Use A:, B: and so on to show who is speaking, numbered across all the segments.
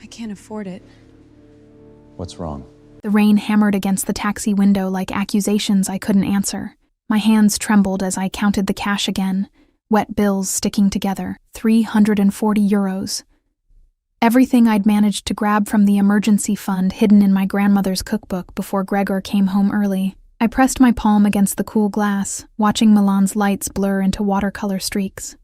A: I can't afford it.
B: What's wrong?
C: The rain hammered against the taxi window like accusations I couldn't answer. My hands trembled as I counted the cash again, wet bills sticking together, 340 euros. Everything I'd managed to grab from the emergency fund hidden in my grandmother's cookbook before Gregor came home early. I pressed my palm against the cool glass, watching Milan's lights blur into watercolor streaks.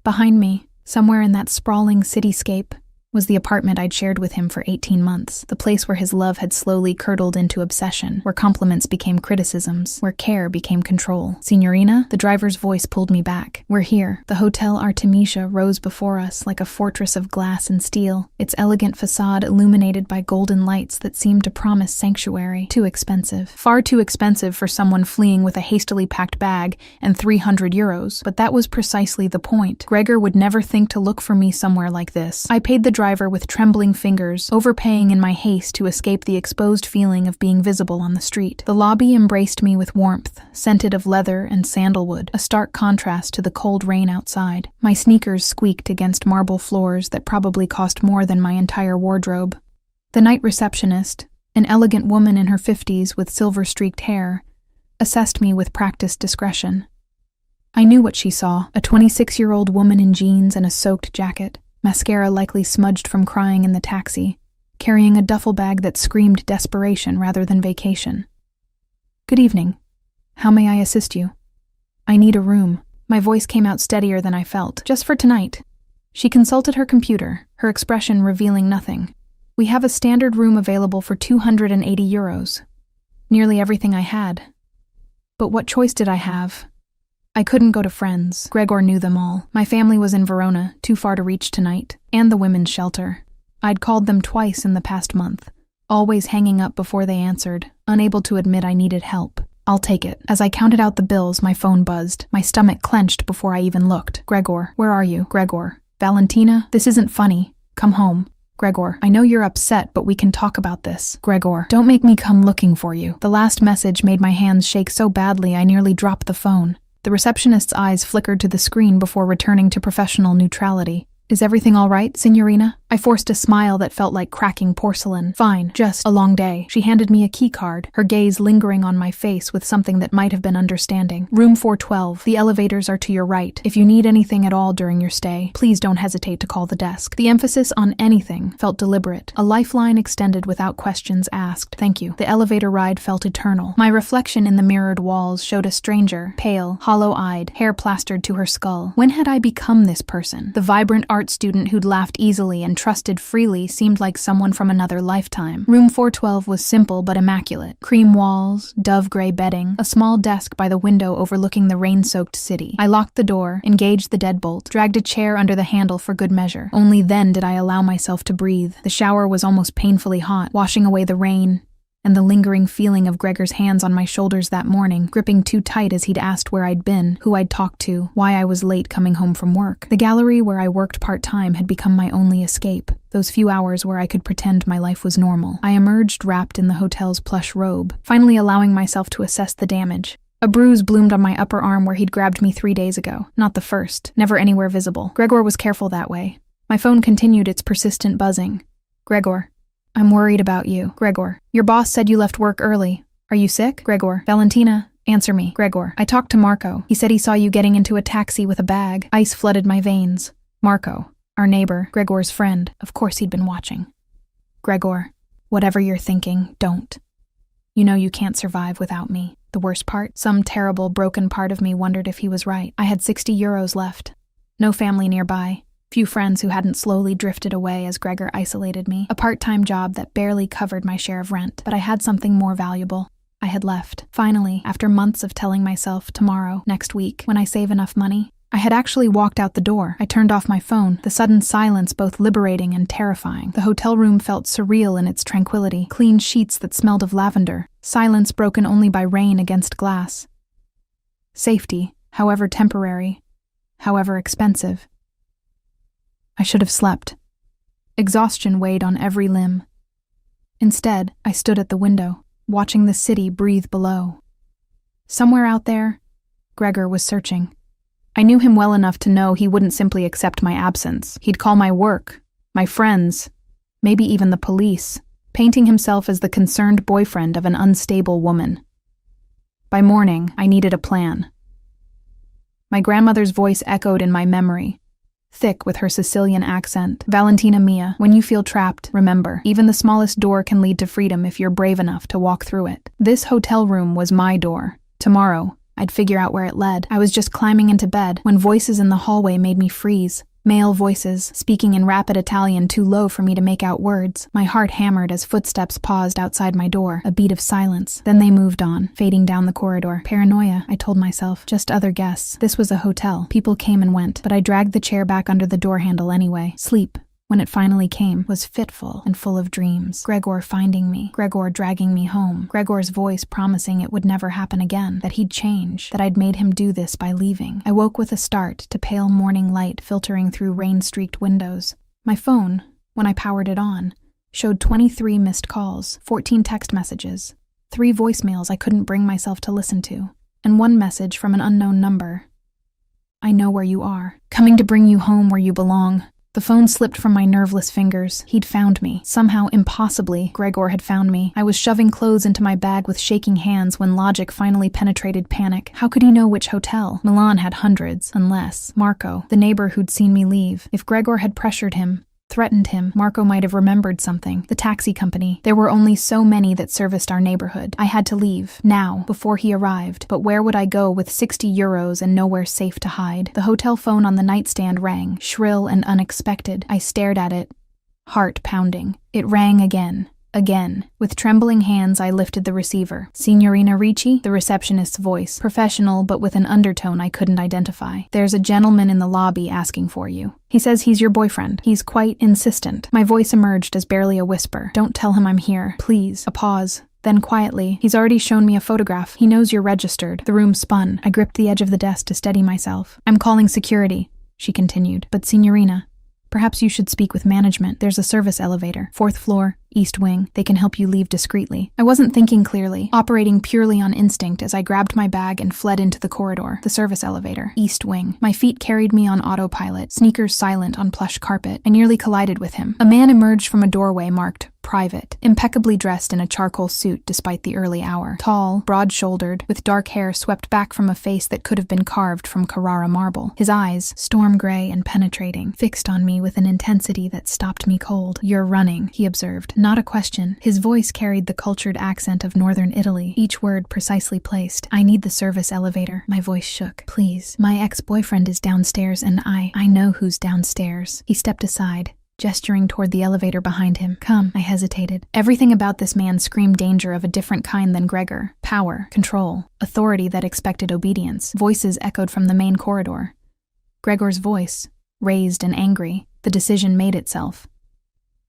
C: Behind me, somewhere in that sprawling cityscape, was the apartment I'd shared with him for 18 months, the place where his love had slowly curdled into obsession, where compliments became criticisms, where care became control. Signorina, the driver's voice pulled me back. We're here. The Hotel Artemisia rose before us like a fortress of glass and steel, its elegant facade illuminated by golden lights that seemed to promise sanctuary. Too expensive. Far too expensive for someone fleeing with a hastily packed bag and 300 euros. But that was precisely the point. Gregor would never think to look for me somewhere like this. I paid the driver with trembling fingers, overpaying in my haste to escape the exposed feeling of being visible on the street. The lobby embraced me with warmth, scented of leather and sandalwood, a stark contrast to the cold rain outside. My sneakers squeaked against marble floors that probably cost more than my entire wardrobe. The night receptionist, an elegant woman in her 50s with silver-streaked hair, assessed me with practiced discretion. I knew what she saw, a 26-year-old woman in jeans and a soaked jacket, mascara likely smudged from crying in the taxi, carrying a duffel bag that screamed desperation rather than vacation. Good evening. How may I assist you? I need a room. My voice came out steadier than I felt. Just for tonight. She consulted her computer, her expression revealing nothing. We have a standard room available for 280 euros. Nearly everything I had. But what choice did I have? I couldn't go to friends. Gregor knew them all. My family was in Verona, too far to reach tonight, and the women's shelter. I'd called them twice in the past month, always hanging up before they answered, unable to admit I needed help. I'll take it. As I counted out the bills, my phone buzzed. My stomach clenched before I even looked. Gregor, where are you? Gregor. Valentina, this isn't funny. Come home. Gregor, I know you're upset, but we can talk about this. Gregor, don't make me come looking for you. The last message made my hands shake so badly I nearly dropped the phone. The receptionist's eyes flickered to the screen before returning to professional neutrality. Is everything all right, signorina? I forced a smile that felt like cracking porcelain. Fine, just a long day. She handed me a key card, her gaze lingering on my face with something that might have been understanding. Room 412. The elevators are to your right. If you need anything at all during your stay, please don't hesitate to call the desk. The emphasis on anything felt deliberate. A lifeline extended without questions asked. Thank you. The elevator ride felt eternal. My reflection in the mirrored walls showed a stranger, pale, hollow-eyed, hair plastered to her skull. When had I become this person? The vibrant art student who'd laughed easily and trusted freely seemed like someone from another lifetime. Room 412 was simple but immaculate. Cream walls, dove-gray bedding, a small desk by the window overlooking the rain-soaked city. I locked the door, engaged the deadbolt, dragged a chair under the handle for good measure. Only then did I allow myself to breathe. The shower was almost painfully hot, washing away the rain and the lingering feeling of Gregor's hands on my shoulders that morning, gripping too tight as he'd asked where I'd been, who I'd talked to, why I was late coming home from work. The gallery where I worked part-time had become my only escape, those few hours where I could pretend my life was normal. I emerged wrapped in the hotel's plush robe, finally allowing myself to assess the damage. A bruise bloomed on my upper arm where he'd grabbed me 3 days ago. Not the first, never anywhere visible. Gregor was careful that way. My phone continued its persistent buzzing. Gregor. I'm worried about you. Gregor. Your boss said you left work early. Are you sick? Gregor. Valentina, answer me. Gregor. I talked to Marco. He said he saw you getting into a taxi with a bag. Ice flooded my veins. Marco. Our neighbor. Gregor's friend. Of course he'd been watching. Gregor. Whatever you're thinking, don't. You know you can't survive without me. The worst part? Some terrible, broken part of me wondered if he was right. I had 60 euros left. No family nearby. Few friends who hadn't slowly drifted away as Gregor isolated me. A part-time job that barely covered my share of rent. But I had something more valuable. I had left. Finally, after months of telling myself tomorrow, next week, when I save enough money, I had actually walked out the door. I turned off my phone, the sudden silence both liberating and terrifying. The hotel room felt surreal in its tranquility. Clean sheets that smelled of lavender. Silence broken only by rain against glass. Safety, however temporary, however expensive. I should have slept. Exhaustion weighed on every limb. Instead, I stood at the window, watching the city breathe below. Somewhere out there, Gregor was searching. I knew him well enough to know he wouldn't simply accept my absence. He'd call my work, my friends, maybe even the police, painting himself as the concerned boyfriend of an unstable woman. By morning, I needed a plan. My grandmother's voice echoed in my memory, thick with her Sicilian accent. Valentina mia, when you feel trapped, remember, even the smallest door can lead to freedom if you're brave enough to walk through it. This hotel room was my door. Tomorrow, I'd figure out where it led. I was just climbing into bed when voices in the hallway made me freeze. Male voices, speaking in rapid Italian too low for me to make out words. My heart hammered as footsteps paused outside my door, a beat of silence. Then they moved on, fading down the corridor. Paranoia, I told myself. Just other guests. This was a hotel. People came and went, but I dragged the chair back under the door handle anyway. Sleep, when it finally came, was fitful and full of dreams. Gregor finding me, Gregor dragging me home, Gregor's voice promising it would never happen again, that he'd change, that I'd made him do this by leaving. I woke with a start to pale morning light filtering through rain-streaked windows. My phone, when I powered it on, showed 23 missed calls, 14 text messages, 3 voicemails I couldn't bring myself to listen to, and 1 message from an unknown number. I know where you are, coming to bring you home where you belong. The phone slipped from my nerveless fingers. He'd found me. Somehow, impossibly, Gregor had found me. I was shoving clothes into my bag with shaking hands when logic finally penetrated panic. How could he know which hotel? Milan had hundreds, unless Marco, the neighbor who'd seen me leave. If Gregor had pressured him, threatened him, Marco might have remembered something. The taxi company. There were only so many that serviced our neighborhood. I had to leave, now, before he arrived. But where would I go with 60 euros and nowhere safe to hide? The hotel phone on the nightstand rang, shrill and unexpected. I stared at it, heart pounding. It rang again. Again. With trembling hands, I lifted the receiver. Signorina Ricci? The receptionist's voice. Professional, but with an undertone I couldn't identify. There's a gentleman in the lobby asking for you. He says he's your boyfriend. He's quite insistent. My voice emerged as barely a whisper. Don't tell him I'm here. Please. A pause. Then quietly, he's already shown me a photograph. He knows you're registered. The room spun. I gripped the edge of the desk to steady myself. I'm calling security, she continued. But Signorina, perhaps you should speak with management. There's a service elevator. 4th floor, East Wing. They can help you leave discreetly. I wasn't thinking clearly, operating purely on instinct as I grabbed my bag and fled into the corridor. The service elevator. East Wing. My feet carried me on autopilot, sneakers silent on plush carpet. I nearly collided with him. A man emerged from a doorway marked private, impeccably dressed in a charcoal suit despite the early hour. Tall, broad-shouldered, with dark hair swept back from a face that could have been carved from Carrara marble. His eyes, storm gray and penetrating, fixed on me with an intensity that stopped me cold. You're running, he observed. Not a question. His voice carried the cultured accent of northern Italy, each word precisely placed. I need the service elevator. My voice shook. Please. My ex-boyfriend is downstairs and I know who's downstairs. He stepped aside, gesturing toward the elevator behind him. Come, I hesitated. Everything about this man screamed danger of a different kind than Gregor. Power, control, authority that expected obedience. Voices echoed from the main corridor. Gregor's voice, raised and angry. The decision made itself.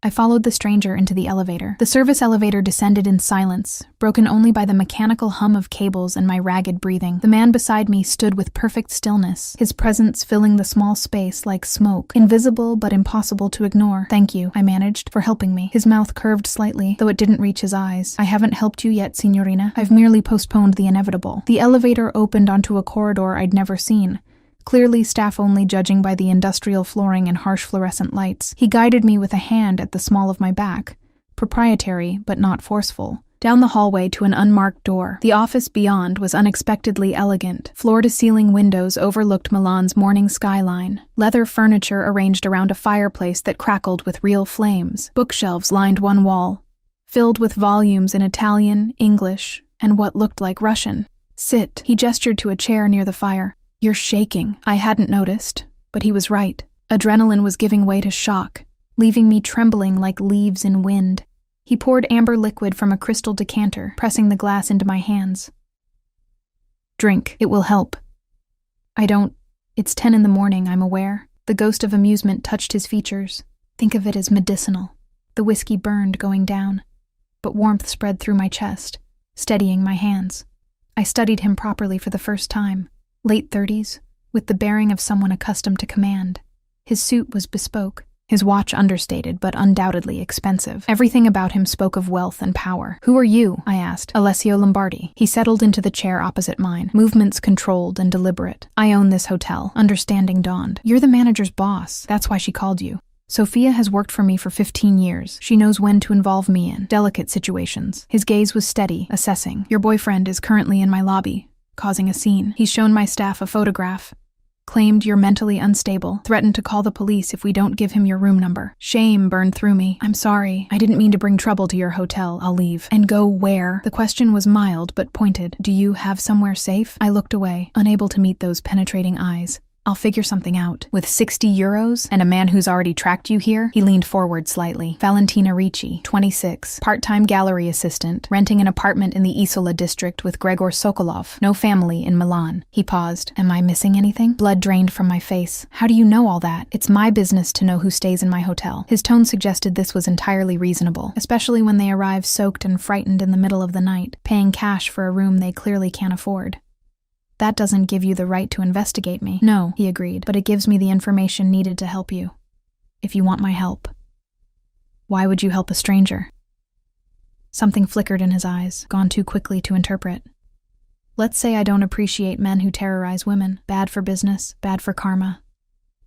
C: I followed the stranger into the elevator. The service elevator descended in silence, broken only by the mechanical hum of cables and my ragged breathing. The man beside me stood with perfect stillness, his presence filling the small space like smoke, invisible but impossible to ignore. Thank you, I managed, for helping me. His mouth curved slightly, though it didn't reach his eyes. I haven't helped you yet, Signorina. I've merely postponed the inevitable. The elevator opened onto a corridor I'd never seen. Clearly staff-only judging by the industrial flooring and harsh fluorescent lights. He guided me with a hand at the small of my back, proprietary but not forceful, down the hallway to an unmarked door. The office beyond was unexpectedly elegant. Floor-to-ceiling windows overlooked Milan's morning skyline. Leather furniture arranged around a fireplace that crackled with real flames. Bookshelves lined one wall, filled with volumes in Italian, English, and what looked like Russian. Sit. He gestured to a chair near the fire. You're shaking. I hadn't noticed, but he was right. Adrenaline was giving way to shock, leaving me trembling like leaves in wind. He poured amber liquid from a crystal decanter, pressing the glass into my hands. Drink. It will help. I don't. It's 10 in the morning, I'm aware. The ghost of amusement touched his features. Think of it as medicinal. The whiskey burned going down, but warmth spread through my chest, steadying my hands. I studied him properly for the first time. Late 30s, with the bearing of someone accustomed to command. His suit was bespoke, his watch understated but undoubtedly expensive. Everything about him spoke of wealth and power. Who are you? I asked. Alessio Lombardi. He settled into the chair opposite mine, movements controlled and deliberate. I own this hotel. Understanding dawned. You're the manager's boss. That's why she called you. Sophia has worked for me for 15 years. She knows when to involve me in delicate situations. His gaze was steady, assessing. Your boyfriend is currently in my lobby, causing a scene. He's shown my staff a photograph. Claimed you're mentally unstable. Threatened to call the police if we don't give him your room number. Shame burned through me. I'm sorry. I didn't mean to bring trouble to your hotel. I'll leave. And go where? The question was mild but pointed. Do you have somewhere safe? I looked away, unable to meet those penetrating eyes. I'll figure something out. With 60 euros and a man who's already tracked you here? He leaned forward slightly. Valentina Ricci, 26, part-time gallery assistant, renting an apartment in the Isola district with Gregor Sokolov. No family in Milan. He paused. Am I missing anything? Blood drained from my face. How do you know all that? It's my business to know who stays in my hotel. His tone suggested this was entirely reasonable, especially when they arrive soaked and frightened in the middle of the night, paying cash for a room they clearly can't afford. That doesn't give you the right to investigate me. No, he agreed, but it gives me the information needed to help you. If you want my help. Why would you help a stranger? Something flickered in his eyes, gone too quickly to interpret. Let's say I don't appreciate men who terrorize women. Bad for business, bad for karma.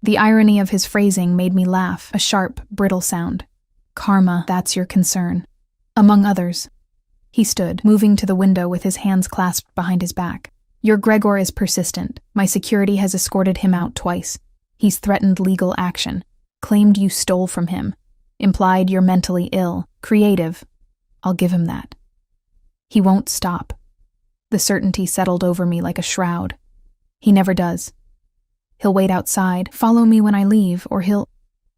C: The irony of his phrasing made me laugh, a sharp, brittle sound. Karma, that's your concern. Among others. He stood, moving to the window with his hands clasped behind his back. Your Gregor is persistent. My security has escorted him out twice. He's threatened legal action. Claimed you stole from him. Implied you're mentally ill. Creative. I'll give him that. He won't stop. The certainty settled over me like a shroud. He never does. He'll wait outside, follow me when I leave, or he'll...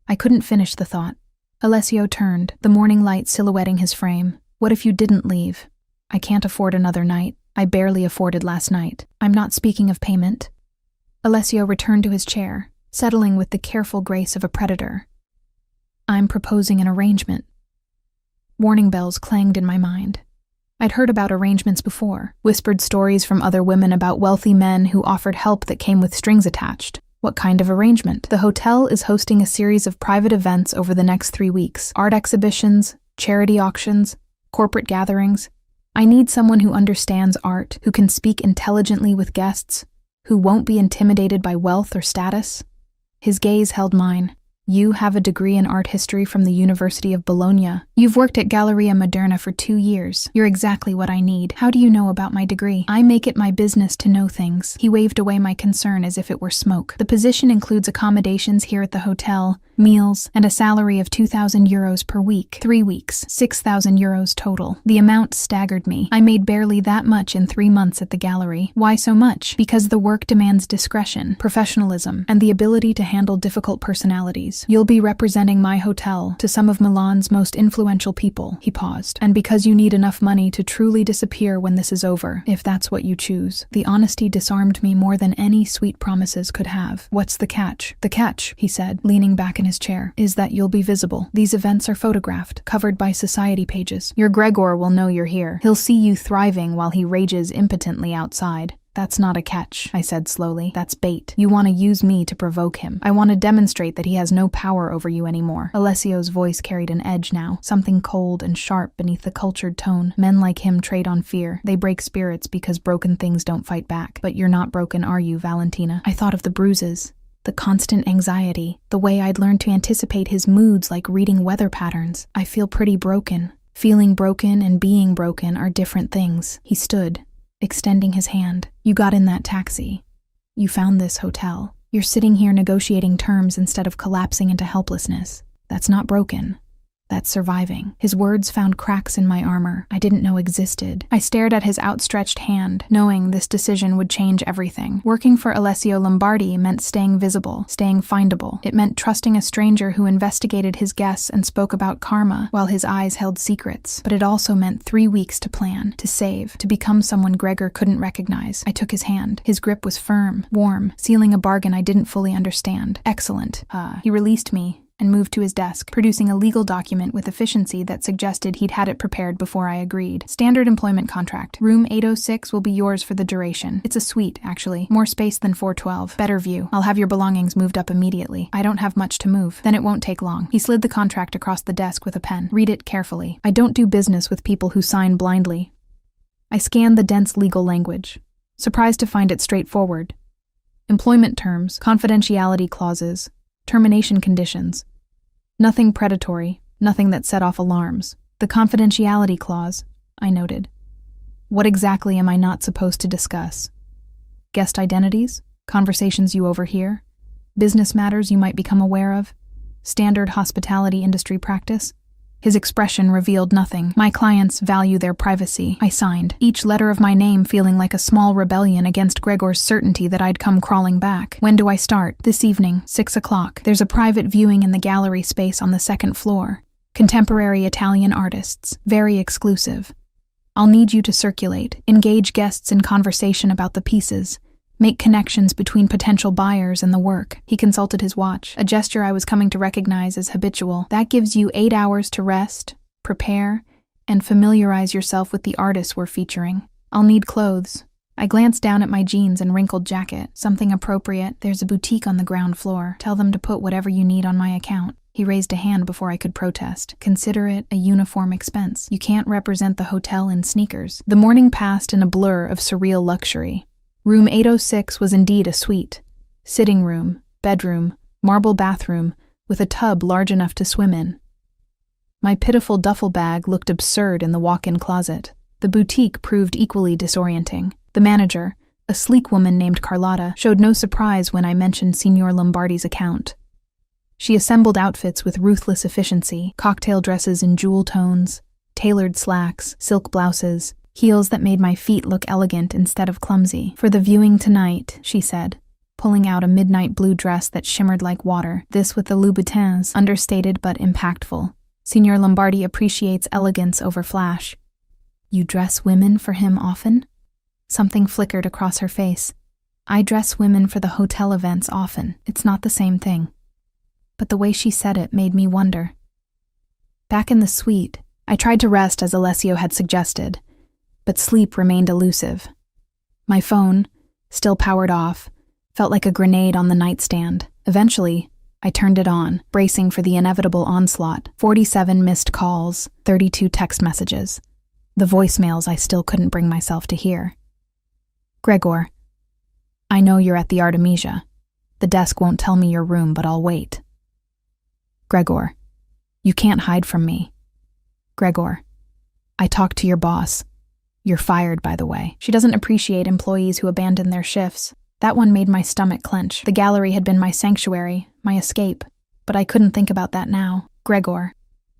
C: I couldn't finish the thought. Alessio turned, the morning light silhouetting his frame. What if you didn't leave? I can't afford another night. I barely afforded last night. I'm not speaking of payment. Alessio returned to his chair, settling with the careful grace of a predator. I'm proposing an arrangement. Warning bells clanged in my mind. I'd heard about arrangements before, whispered stories from other women about wealthy men who offered help that came with strings attached. What kind of arrangement? The hotel is hosting a series of private events over the next 3 weeks. Art exhibitions, charity auctions, corporate gatherings. I need someone who understands art, who can speak intelligently with guests, who won't be intimidated by wealth or status. His gaze held mine. You have a degree in art history from the University of Bologna. You've worked at Galleria Moderna for 2 years. You're exactly what I need. How do you know about my degree? I make it my business to know things. He waved away my concern as if it were smoke. The position includes accommodations here at the hotel, meals, and a salary of 2,000 euros per week. 3 weeks, 6,000 euros total. The amount staggered me. I made barely that much in 3 months at the gallery. Why so much? Because the work demands discretion, professionalism, and the ability to handle difficult personalities. You'll be representing my hotel to some of Milan's most influential people. He paused. And because you need enough money to truly disappear when this is over, if that's what you choose. The honesty disarmed me more than any sweet promises could have. What's the catch? The catch, he said, leaning back in his chair, is that you'll be visible. These events are photographed, covered by society pages. Your Gregor will know you're here. He'll see you thriving while he rages impotently outside. That's not a catch, I said slowly. That's bait. You want to use me to provoke him. I want to demonstrate that he has no power over you anymore. Alessio's voice carried an edge now, something cold and sharp beneath the cultured tone. Men like him trade on fear. They break spirits because broken things don't fight back. But you're not broken, are you, Valentina? I thought of the bruises. The constant anxiety, the way I'd learned to anticipate his moods like reading weather patterns. I feel pretty broken. Feeling broken and being broken are different things. He stood, extending his hand. You got in that taxi. You found this hotel. You're sitting here negotiating terms instead of collapsing into helplessness. That's not broken. That's surviving. His words found cracks in my armor I didn't know existed. I stared at his outstretched hand, knowing this decision would change everything. Working for Alessio Lombardi meant staying visible, staying findable. It meant trusting a stranger who investigated his guests and spoke about karma while his eyes held secrets. But it also meant 3 weeks to plan, to save, to become someone Gregor couldn't recognize. I took his hand. His grip was firm, warm, sealing a bargain I didn't fully understand. Excellent. He released me and moved to his desk, producing a legal document with efficiency that suggested he'd had it prepared before I agreed. Standard employment contract. Room 806 will be yours for the duration. It's a suite, actually. More space than 412. Better view. I'll have your belongings moved up immediately. I don't have much to move. Then it won't take long. He slid the contract across the desk with a pen. Read it carefully. I don't do business with people who sign blindly. I scanned the dense legal language, surprised to find it straightforward. Employment terms, confidentiality clauses, termination conditions. Nothing predatory, nothing that set off alarms. The confidentiality clause, I noted. What exactly am I not supposed to discuss? Guest identities? Conversations you overhear? Business matters you might become aware of? Standard hospitality industry practice? His expression revealed nothing. My clients value their privacy. I signed, each letter of my name feeling like a small rebellion against Gregor's certainty that I'd come crawling back. When do I start? This evening, 6 o'clock. There's a private viewing in the gallery space on the second floor. Contemporary Italian artists. Very exclusive. I'll need you to circulate, engage guests in conversation about the pieces, make connections between potential buyers and the work. He consulted his watch, a gesture I was coming to recognize as habitual. That gives you 8 hours to rest, prepare, and familiarize yourself with the artists we're featuring. I'll need clothes. I glanced down at my jeans and wrinkled jacket. Something appropriate. There's a boutique on the ground floor. Tell them to put whatever you need on my account. He raised a hand before I could protest. Consider it a uniform expense. You can't represent the hotel in sneakers. The morning passed in a blur of surreal luxury. Room 806 was indeed a suite. Sitting room, bedroom, marble bathroom, with a tub large enough to swim in. My pitiful duffel bag looked absurd in the walk-in closet. The boutique proved equally disorienting. The manager, a sleek woman named Carlotta, showed no surprise when I mentioned Signor Lombardi's account. She assembled outfits with ruthless efficiency, cocktail dresses in jewel tones, tailored slacks, silk blouses, heels that made my feet look elegant instead of clumsy. For the viewing tonight, she said, pulling out a midnight blue dress that shimmered like water, this with the Louboutins, understated but impactful. Signor Lombardi appreciates elegance over flash. You dress women for him often? Something flickered across her face. I dress women for the hotel events often. It's not the same thing. But the way she said it made me wonder. Back in the suite, I tried to rest as Alessio had suggested, but sleep remained elusive. My phone, still powered off, felt like a grenade on the nightstand. Eventually, I turned it on, bracing for the inevitable onslaught. 47 missed calls, 32 text messages. The voicemails I still couldn't bring myself to hear. Gregor, I know you're at the Artemisia. The desk won't tell me your room, but I'll wait. Gregor, you can't hide from me. Gregor, I talked to your boss. You're fired, by the way. She doesn't appreciate employees who abandon their shifts. That one made my stomach clench. The gallery had been my sanctuary, my escape, but I couldn't think about that now. Gregor.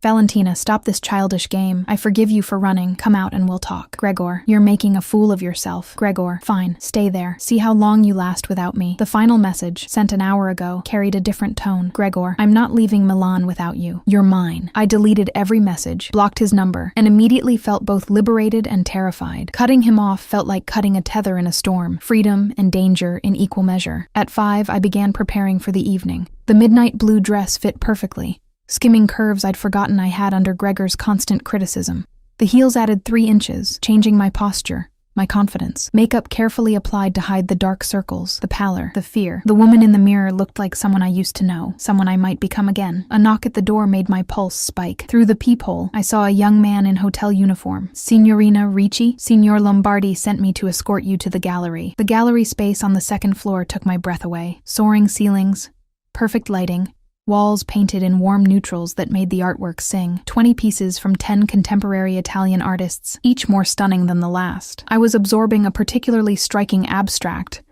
C: Valentina, stop this childish game. I forgive you for running. Come out and we'll talk. Gregor, you're making a fool of yourself. Gregor, fine, stay there. See how long you last without me. The final message, sent an hour ago, carried a different tone. Gregor, I'm not leaving Milan without you. You're mine. I deleted every message, blocked his number, and immediately felt both liberated and terrified. Cutting him off felt like cutting a tether in a storm, freedom and danger in equal measure. At 5, I began preparing for the evening. The midnight blue dress fit perfectly, skimming curves I'd forgotten I had under Gregor's constant criticism. The heels added 3 inches, changing my posture, my confidence. Makeup carefully applied to hide the dark circles, the pallor, the fear. The woman in the mirror looked like someone I used to know, someone I might become again. A knock at the door made my pulse spike. Through the peephole, I saw a young man in hotel uniform. Signorina Ricci? Signor Lombardi sent me to escort you to the gallery. The gallery space on the second floor took my breath away. Soaring ceilings, perfect lighting, walls painted in warm neutrals that made the artwork sing. 20 pieces from 10 contemporary Italian artists, each more stunning than the last. I was absorbing a particularly striking abstract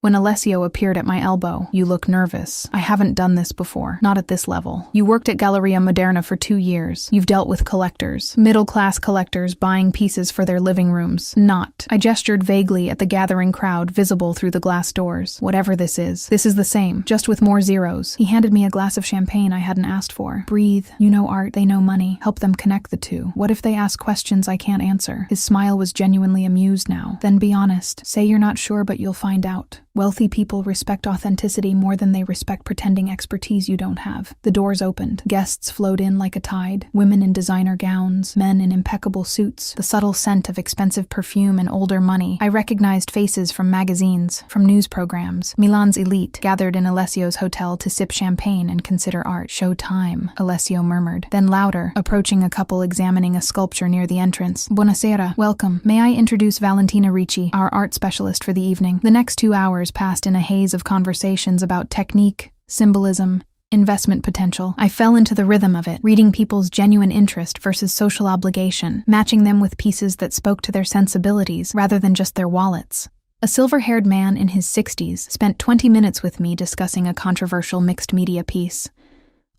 C: when Alessio appeared at my elbow. You look nervous. I haven't done this before. Not at this level. You worked at Galleria Moderna for 2 years. You've dealt with collectors. Middle-class collectors buying pieces for their living rooms. Not. I gestured vaguely at the gathering crowd visible through the glass doors. Whatever this is the same, just with more zeros. He handed me a glass of champagne I hadn't asked for. Breathe. You know art, they know money. Help them connect the two. What if they ask questions I can't answer? His smile was genuinely amused now. Then be honest. Say you're not sure, but you'll find out. Wealthy people respect authenticity more than they respect pretending expertise you don't have. The doors opened. Guests flowed in like a tide. Women in designer gowns, men in impeccable suits, the subtle scent of expensive perfume and older money. I recognized faces from magazines, from news programs. Milan's elite gathered in Alessio's hotel to sip champagne and consider art. Show time, Alessio murmured. Then louder, approaching a couple examining a sculpture near the entrance. Buonasera, welcome. May I introduce Valentina Ricci, our art specialist for the evening. The next 2 hours passed in a haze of conversations about technique, symbolism, Investment potential. I fell into the rhythm of it, reading people's genuine interest versus social obligation, matching them with pieces that spoke to their sensibilities rather than just their wallets. A silver-haired man in his 60s spent 20 minutes with me discussing a controversial mixed-media piece,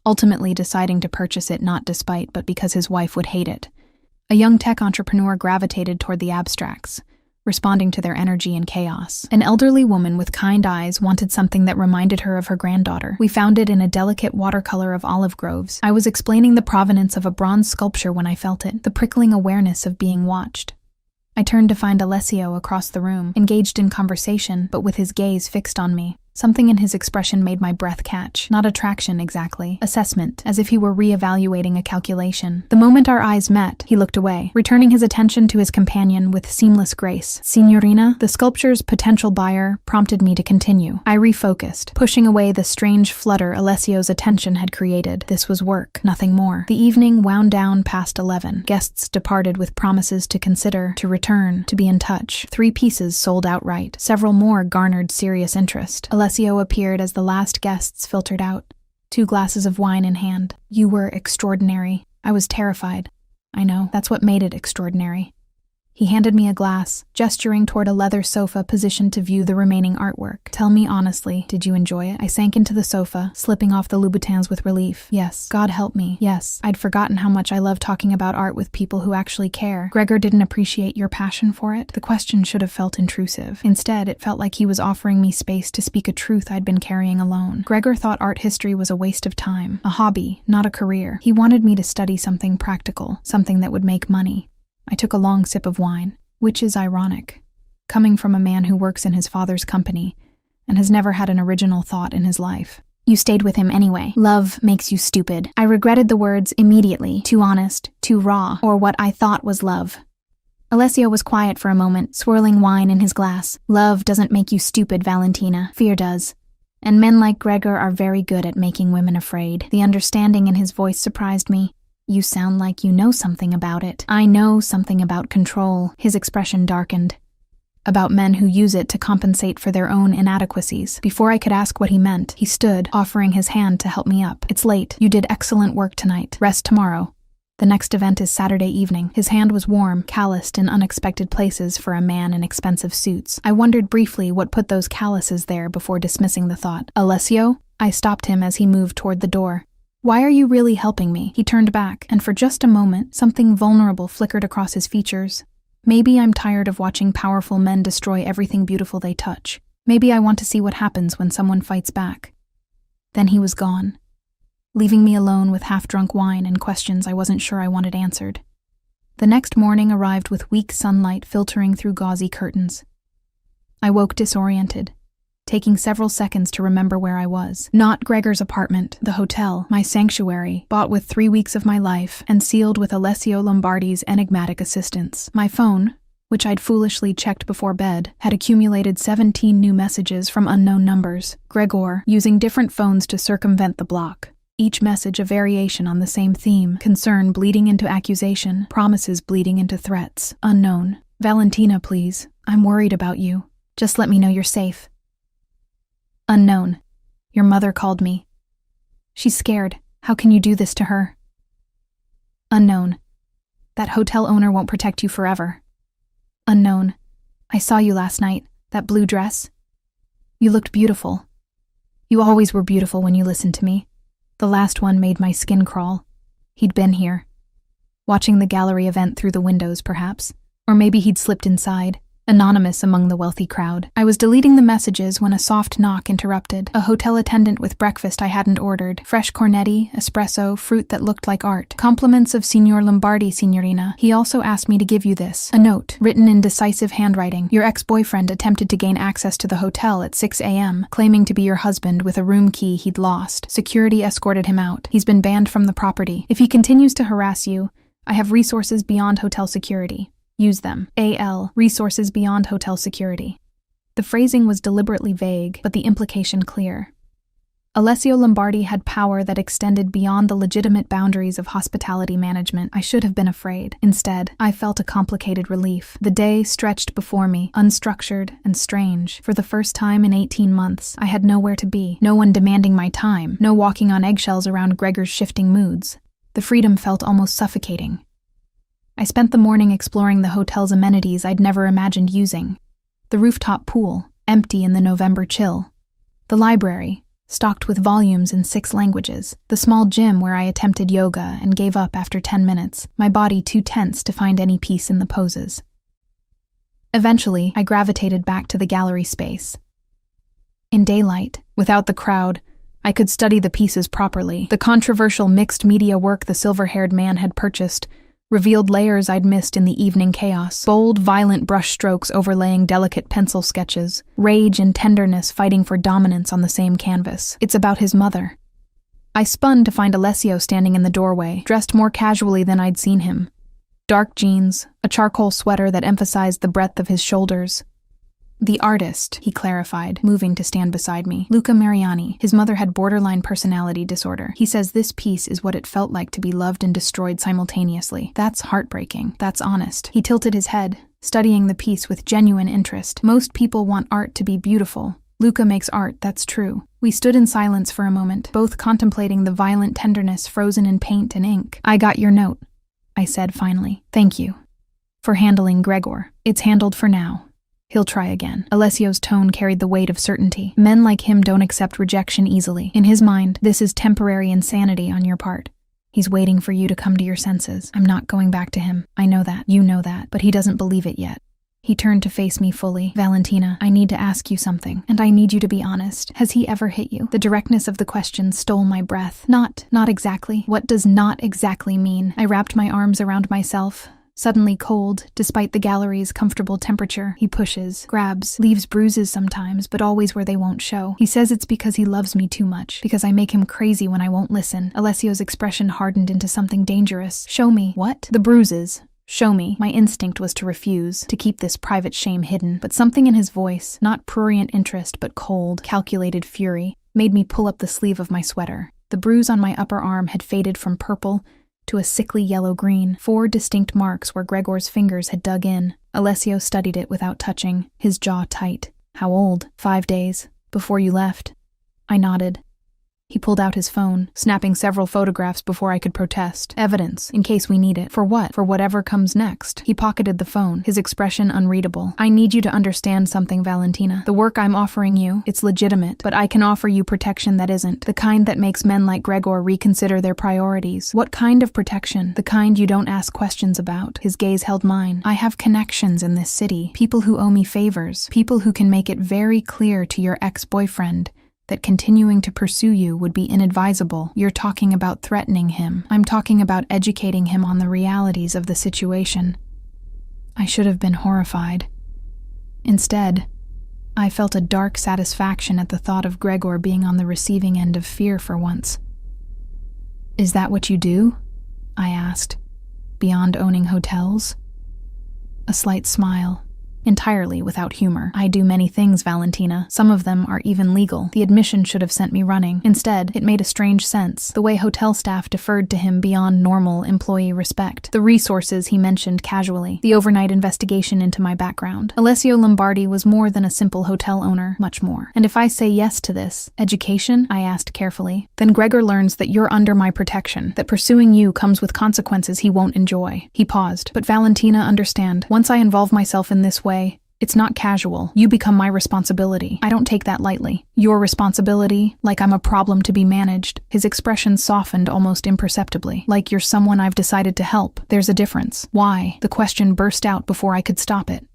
C: ultimately deciding to purchase it not despite but because his wife would hate it. A young tech entrepreneur gravitated toward the abstracts, responding to their energy and chaos. An elderly woman with kind eyes wanted something that reminded her of her granddaughter. We found it in a delicate watercolor of olive groves. I was explaining the provenance of a bronze sculpture when I felt it, the prickling awareness of being watched. I turned to find Alessio across the room, engaged in conversation, but with his gaze fixed on me. Something in his expression made my breath catch. Not attraction exactly. Assessment, as if he were re-evaluating a calculation. The moment our eyes met, he looked away, returning his attention to his companion with seamless grace. Signorina, the sculpture's potential buyer, prompted me to continue. I refocused, pushing away the strange flutter Alessio's attention had created. This was work, nothing more. The evening wound down past 11. Guests departed with promises to consider, to return, to be in touch. 3 pieces sold outright. Several more garnered serious interest. Alessio appeared as the last guests filtered out, 2 glasses of wine in hand. You were extraordinary. I was terrified. I know, that's what made it extraordinary. He handed me a glass, gesturing toward a leather sofa positioned to view the remaining artwork. Tell me honestly, did you enjoy it? I sank into the sofa, slipping off the Louboutins with relief. Yes. God help me. Yes. I'd forgotten how much I love talking about art with people who actually care. Gregor didn't appreciate your passion for it. The question should have felt intrusive. Instead, it felt like he was offering me space to speak a truth I'd been carrying alone. Gregor thought art history was a waste of time, a hobby, not a career. He wanted me to study something practical, something that would make money. I took a long sip of wine, which is ironic, coming from a man who works in his father's company and has never had an original thought in his life. You stayed with him anyway. Love makes you stupid. I regretted the words immediately. Too honest, too raw, or what I thought was love. Alessio was quiet for a moment, swirling wine in his glass. Love doesn't make you stupid, Valentina. Fear does. And men like Gregor are very good at making women afraid. The understanding in his voice surprised me. You sound like you know something about it. I know something about control. His expression darkened. About men who use it to compensate for their own inadequacies. Before I could ask what he meant, he stood, offering his hand to help me up. It's late. You did excellent work tonight. Rest tomorrow. The next event is Saturday evening. His hand was warm, calloused in unexpected places for a man in expensive suits. I wondered briefly what put those calluses there before dismissing the thought. Alessio? I stopped him as he moved toward the door. Why are you really helping me? He turned back, and for just a moment, something vulnerable flickered across his features. Maybe I'm tired of watching powerful men destroy everything beautiful they touch. Maybe I want to see what happens when someone fights back. Then he was gone, leaving me alone with half-drunk wine and questions I wasn't sure I wanted answered. The next morning arrived with weak sunlight filtering through gauzy curtains. I woke disoriented, taking several seconds to remember where I was. Not Gregor's apartment, the hotel, my sanctuary, bought with 3 weeks of my life and sealed with Alessio Lombardi's enigmatic assistance. My phone, which I'd foolishly checked before bed, had accumulated 17 new messages from unknown numbers. Gregor, using different phones to circumvent the block. Each message a variation on the same theme. Concern bleeding into accusation, promises bleeding into threats. Unknown. Valentina, please. I'm worried about you. Just let me know you're safe. Unknown. Your mother called me. She's scared. How can you do this to her? Unknown. That hotel owner won't protect you forever. Unknown. I saw you last night. That blue dress. You looked beautiful. You always were beautiful when you listened to me. The last one made my skin crawl. He'd been here. Watching the gallery event through the windows, perhaps. Or maybe he'd slipped inside. Anonymous among the wealthy crowd. I was deleting the messages when a soft knock interrupted. A hotel attendant with breakfast I hadn't ordered. Fresh cornetti, espresso, fruit that looked like art. Compliments of Signor Lombardi, Signorina. He also asked me to give you this. A note, written in decisive handwriting. Your ex-boyfriend attempted to gain access to the hotel at 6 a.m., claiming to be your husband with a room key he'd lost. Security escorted him out. He's been banned from the property. If he continues to harass you, I have resources beyond hotel security. Use them. A.L. Resources beyond hotel security. The phrasing was deliberately vague, but the implication clear. Alessio Lombardi had power that extended beyond the legitimate boundaries of hospitality management. I should have been afraid. Instead, I felt a complicated relief. The day stretched before me, unstructured and strange. For the first time in 18 months, I had nowhere to be, no one demanding my time, no walking on eggshells around Gregor's shifting moods. The freedom felt almost suffocating. I spent the morning exploring the hotel's amenities I'd never imagined using. The rooftop pool, empty in the November chill. The library, stocked with volumes in 6 languages. The small gym where I attempted yoga and gave up after 10 minutes, my body too tense to find any peace in the poses. Eventually, I gravitated back to the gallery space. In daylight, without the crowd, I could study the pieces properly. The controversial mixed media work the silver-haired man had purchased revealed layers I'd missed in the evening chaos. Bold, violent brushstrokes overlaying delicate pencil sketches. Rage and tenderness fighting for dominance on the same canvas. It's about his mother. I spun to find Alessio standing in the doorway, dressed more casually than I'd seen him. Dark jeans, a charcoal sweater that emphasized the breadth of his shoulders. The artist, he clarified, moving to stand beside me. Luca Mariani. His mother had borderline personality disorder. He says this piece is what it felt like to be loved and destroyed simultaneously. That's heartbreaking. That's honest. He tilted his head, studying the piece with genuine interest. Most people want art to be beautiful. Luca makes art, that's true. We stood in silence for a moment, both contemplating the violent tenderness frozen in paint and ink. I got your note, I said finally. Thank you. For handling Gregor. It's handled for now. He'll try again. Alessio's tone carried the weight of certainty. Men like him don't accept rejection easily. In his mind, this is temporary insanity on your part. He's waiting for you to come to your senses. I'm not going back to him. I know that. You know that. But he doesn't believe it yet. He turned to face me fully. Valentina, I need to ask you something, and I need you to be honest. Has he ever hit you? The directness of the question stole my breath. Not exactly. What does not exactly mean? I wrapped my arms around myself. Suddenly cold, despite the gallery's comfortable temperature. He pushes, grabs, leaves bruises sometimes, but always where they won't show. He says it's because he loves me too much, because I make him crazy when I won't listen. Alessio's expression hardened into something dangerous. Show me. What? The bruises. Show me. My instinct was to refuse, to keep this private shame hidden, but something in his voice, not prurient interest but cold, calculated fury, made me pull up the sleeve of my sweater. The bruise on my upper arm had faded from purple to a sickly yellow-green, 4 distinct marks where Gregor's fingers had dug in. Alessio studied it without touching, his jaw tight. How old? 5 days. Before you left. I nodded. He pulled out his phone, snapping several photographs before I could protest. Evidence, in case we need it. For what? For whatever comes next. He pocketed the phone, his expression unreadable. I need you to understand something, Valentina. The work I'm offering you, it's legitimate, but I can offer you protection that isn't. The kind that makes men like Gregor reconsider their priorities. What kind of protection? The kind you don't ask questions about. His gaze held mine. I have connections in this city. People who owe me favors. People who can make it very clear to your ex-boyfriend that continuing to pursue you would be inadvisable. You're talking about threatening him. I'm talking about educating him on the realities of the situation. I should have been horrified. Instead, I felt a dark satisfaction at the thought of Gregor being on the receiving end of fear for once. Is that what you do? I asked, beyond owning hotels. A slight smile. Entirely without humor. I do many things, Valentina. Some of them are even legal. The admission should have sent me running. Instead, it made a strange sense, the way hotel staff deferred to him beyond normal employee respect. The resources he mentioned casually. The overnight investigation into my background. Alessio Lombardi was more than a simple hotel owner, much more. And if I say yes to this, education, I asked carefully, then Gregor learns that you're under my protection, that pursuing you comes with consequences he won't enjoy. He paused. But Valentina, understand, once I involve myself in this way, it's not casual. You become my responsibility. I don't take that lightly. Your responsibility, like I'm a problem to be managed. His expression softened almost imperceptibly, like you're someone I've decided to help. There's a difference. Why? The question burst out before I could stop it.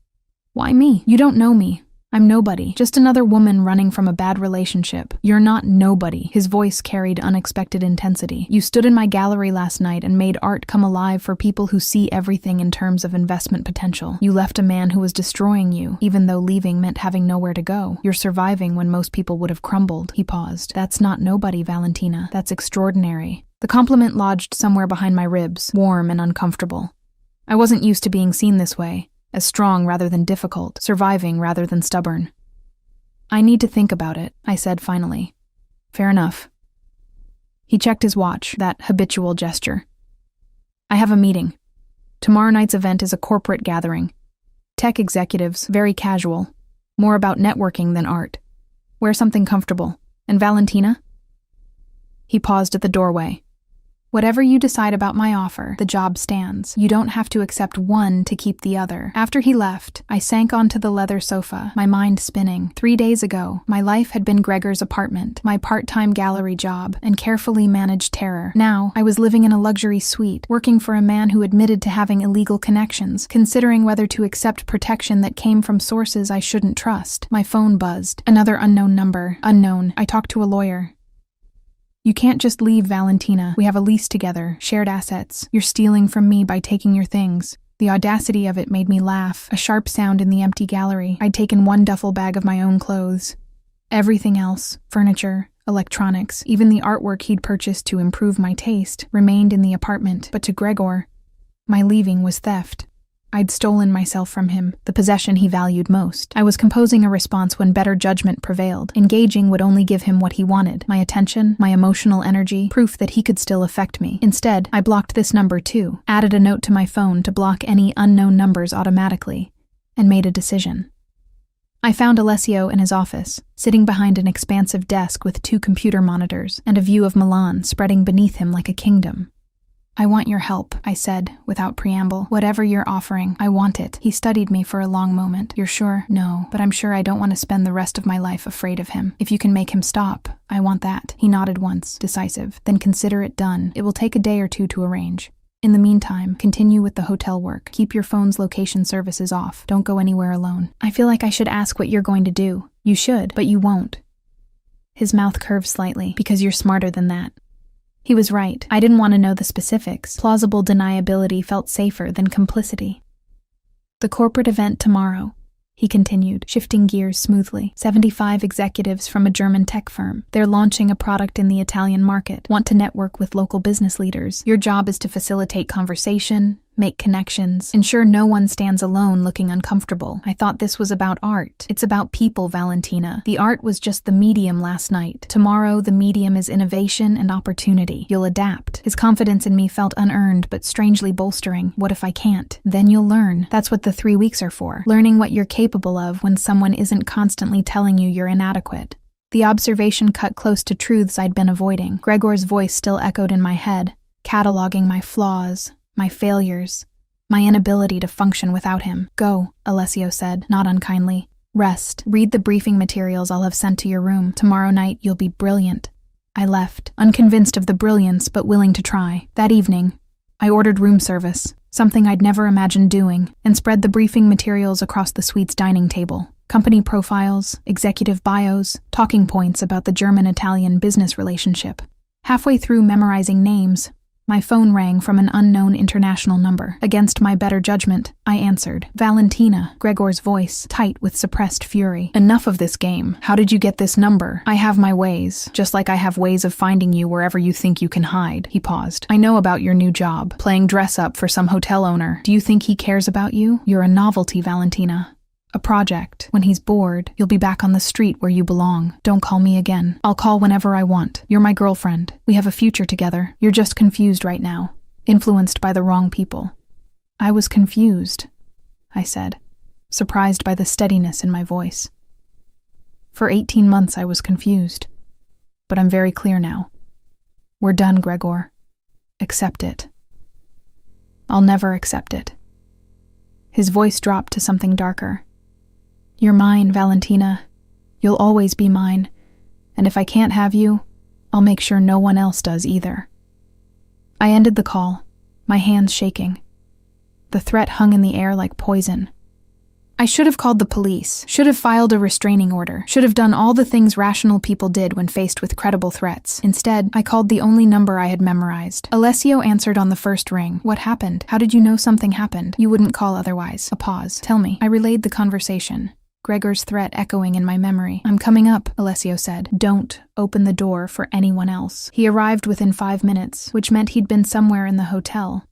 C: Why me? You don't know me. I'm nobody. Just another woman running from a bad relationship. You're not nobody. His voice carried unexpected intensity. You stood in my gallery last night and made art come alive for people who see everything in terms of investment potential. You left a man who was destroying you, even though leaving meant having nowhere to go. You're surviving when most people would have crumbled. He paused. That's not nobody, Valentina. That's extraordinary. The compliment lodged somewhere behind my ribs, warm and uncomfortable. I wasn't used to being seen this way. As strong rather than difficult, surviving rather than stubborn. I need to think about it, I said finally. Fair enough. He checked his watch, that habitual gesture. I have a meeting. Tomorrow night's event is a corporate gathering. Tech executives, very casual. More about networking than art. Wear something comfortable. And Valentina? He paused at the doorway. Whatever you decide about my offer, the job stands. You don't have to accept one to keep the other. After he left, I sank onto the leather sofa, my mind spinning. 3 days ago, my life had been Gregor's apartment, my part-time gallery job, and carefully managed terror. Now, I was living in a luxury suite, working for a man who admitted to having illegal connections, considering whether to accept protection that came from sources I shouldn't trust. My phone buzzed. Another unknown number. Unknown. I talked to a lawyer. You can't just leave, Valentina. We have a lease together, shared assets. You're stealing from me by taking your things. The audacity of it made me laugh, a sharp sound in the empty gallery. I'd taken one duffel bag of my own clothes. Everything else, furniture, electronics, even the artwork he'd purchased to improve my taste, remained in the apartment. But to Gregor, my leaving was theft. I'd stolen myself from him, the possession he valued most. I was composing a response when better judgment prevailed. Engaging would only give him what he wanted, my attention, my emotional energy, proof that he could still affect me. Instead, I blocked this number too, added a note to my phone to block any unknown numbers automatically, and made a decision. I found Alessio in his office, sitting behind an expansive desk with 2 computer monitors and a view of Milan spreading beneath him like a kingdom. I want your help, I said, without preamble. Whatever you're offering, I want it. He studied me for a long moment. You're sure? No, but I'm sure I don't want to spend the rest of my life afraid of him. If you can make him stop, I want that. He nodded once, decisive. Then consider it done. It will take a day or 2 to arrange. In the meantime, continue with the hotel work. Keep your phone's location services off. Don't go anywhere alone. I feel like I should ask what you're going to do. You should, but you won't. His mouth curved slightly, because you're smarter than that. He was right. I didn't want to know the specifics. Plausible deniability felt safer than complicity. The corporate event tomorrow, he continued, shifting gears smoothly. 75 executives from a German tech firm. They're launching a product in the Italian market. Want to network with local business leaders. Your job is to facilitate conversation, make connections, ensure no one stands alone looking uncomfortable. I thought this was about art. It's about people, Valentina. The art was just the medium last night. Tomorrow, the medium is innovation and opportunity. You'll adapt. His confidence in me felt unearned, but strangely bolstering. What if I can't? Then you'll learn. That's what the 3 weeks are for. Learning what you're capable of when someone isn't constantly telling you you're inadequate. The observation cut close to truths I'd been avoiding. Gregor's voice still echoed in my head, cataloging my flaws, my failures, my inability to function without him. Go, Alessio said, not unkindly. Rest. Read the briefing materials I'll have sent to your room. Tomorrow night, you'll be brilliant. I left, unconvinced of the brilliance, but willing to try. That evening, I ordered room service, something I'd never imagined doing, and spread the briefing materials across the suite's dining table. Company profiles, executive bios, talking points about the German-Italian business relationship. Halfway through memorizing names, my phone rang from an unknown international number. Against my better judgment, I answered. Valentina, Gregor's voice, tight with suppressed fury. Enough of this game. How did you get this number? I have my ways, just like I have ways of finding you wherever you think you can hide. He paused. I know about your new job, playing dress-up for some hotel owner. Do you think he cares about you? You're a novelty, Valentina. A project. When he's bored, you'll be back on the street where you belong. Don't call me again. I'll call whenever I want. You're my girlfriend. We have a future together. You're just confused right now. Influenced by the wrong people. I was confused, I said, surprised by the steadiness in my voice. For 18 months I was confused. But I'm very clear now. We're done, Gregor. Accept it. I'll never accept it. His voice dropped to something darker. You're mine, Valentina. You'll always be mine. And if I can't have you, I'll make sure no one else does either. I ended the call, my hands shaking. The threat hung in the air like poison. I should have called the police, should have filed a restraining order, should have done all the things rational people did when faced with credible threats. Instead, I called the only number I had memorized. Alessio answered on the first ring. What happened? How did you know something happened? You wouldn't call otherwise. A pause. Tell me. I relayed the conversation. Gregor's threat echoing in my memory. I'm coming up, Alessio said. Don't open the door for anyone else. He arrived within 5 minutes, which meant he'd been somewhere in the hotel.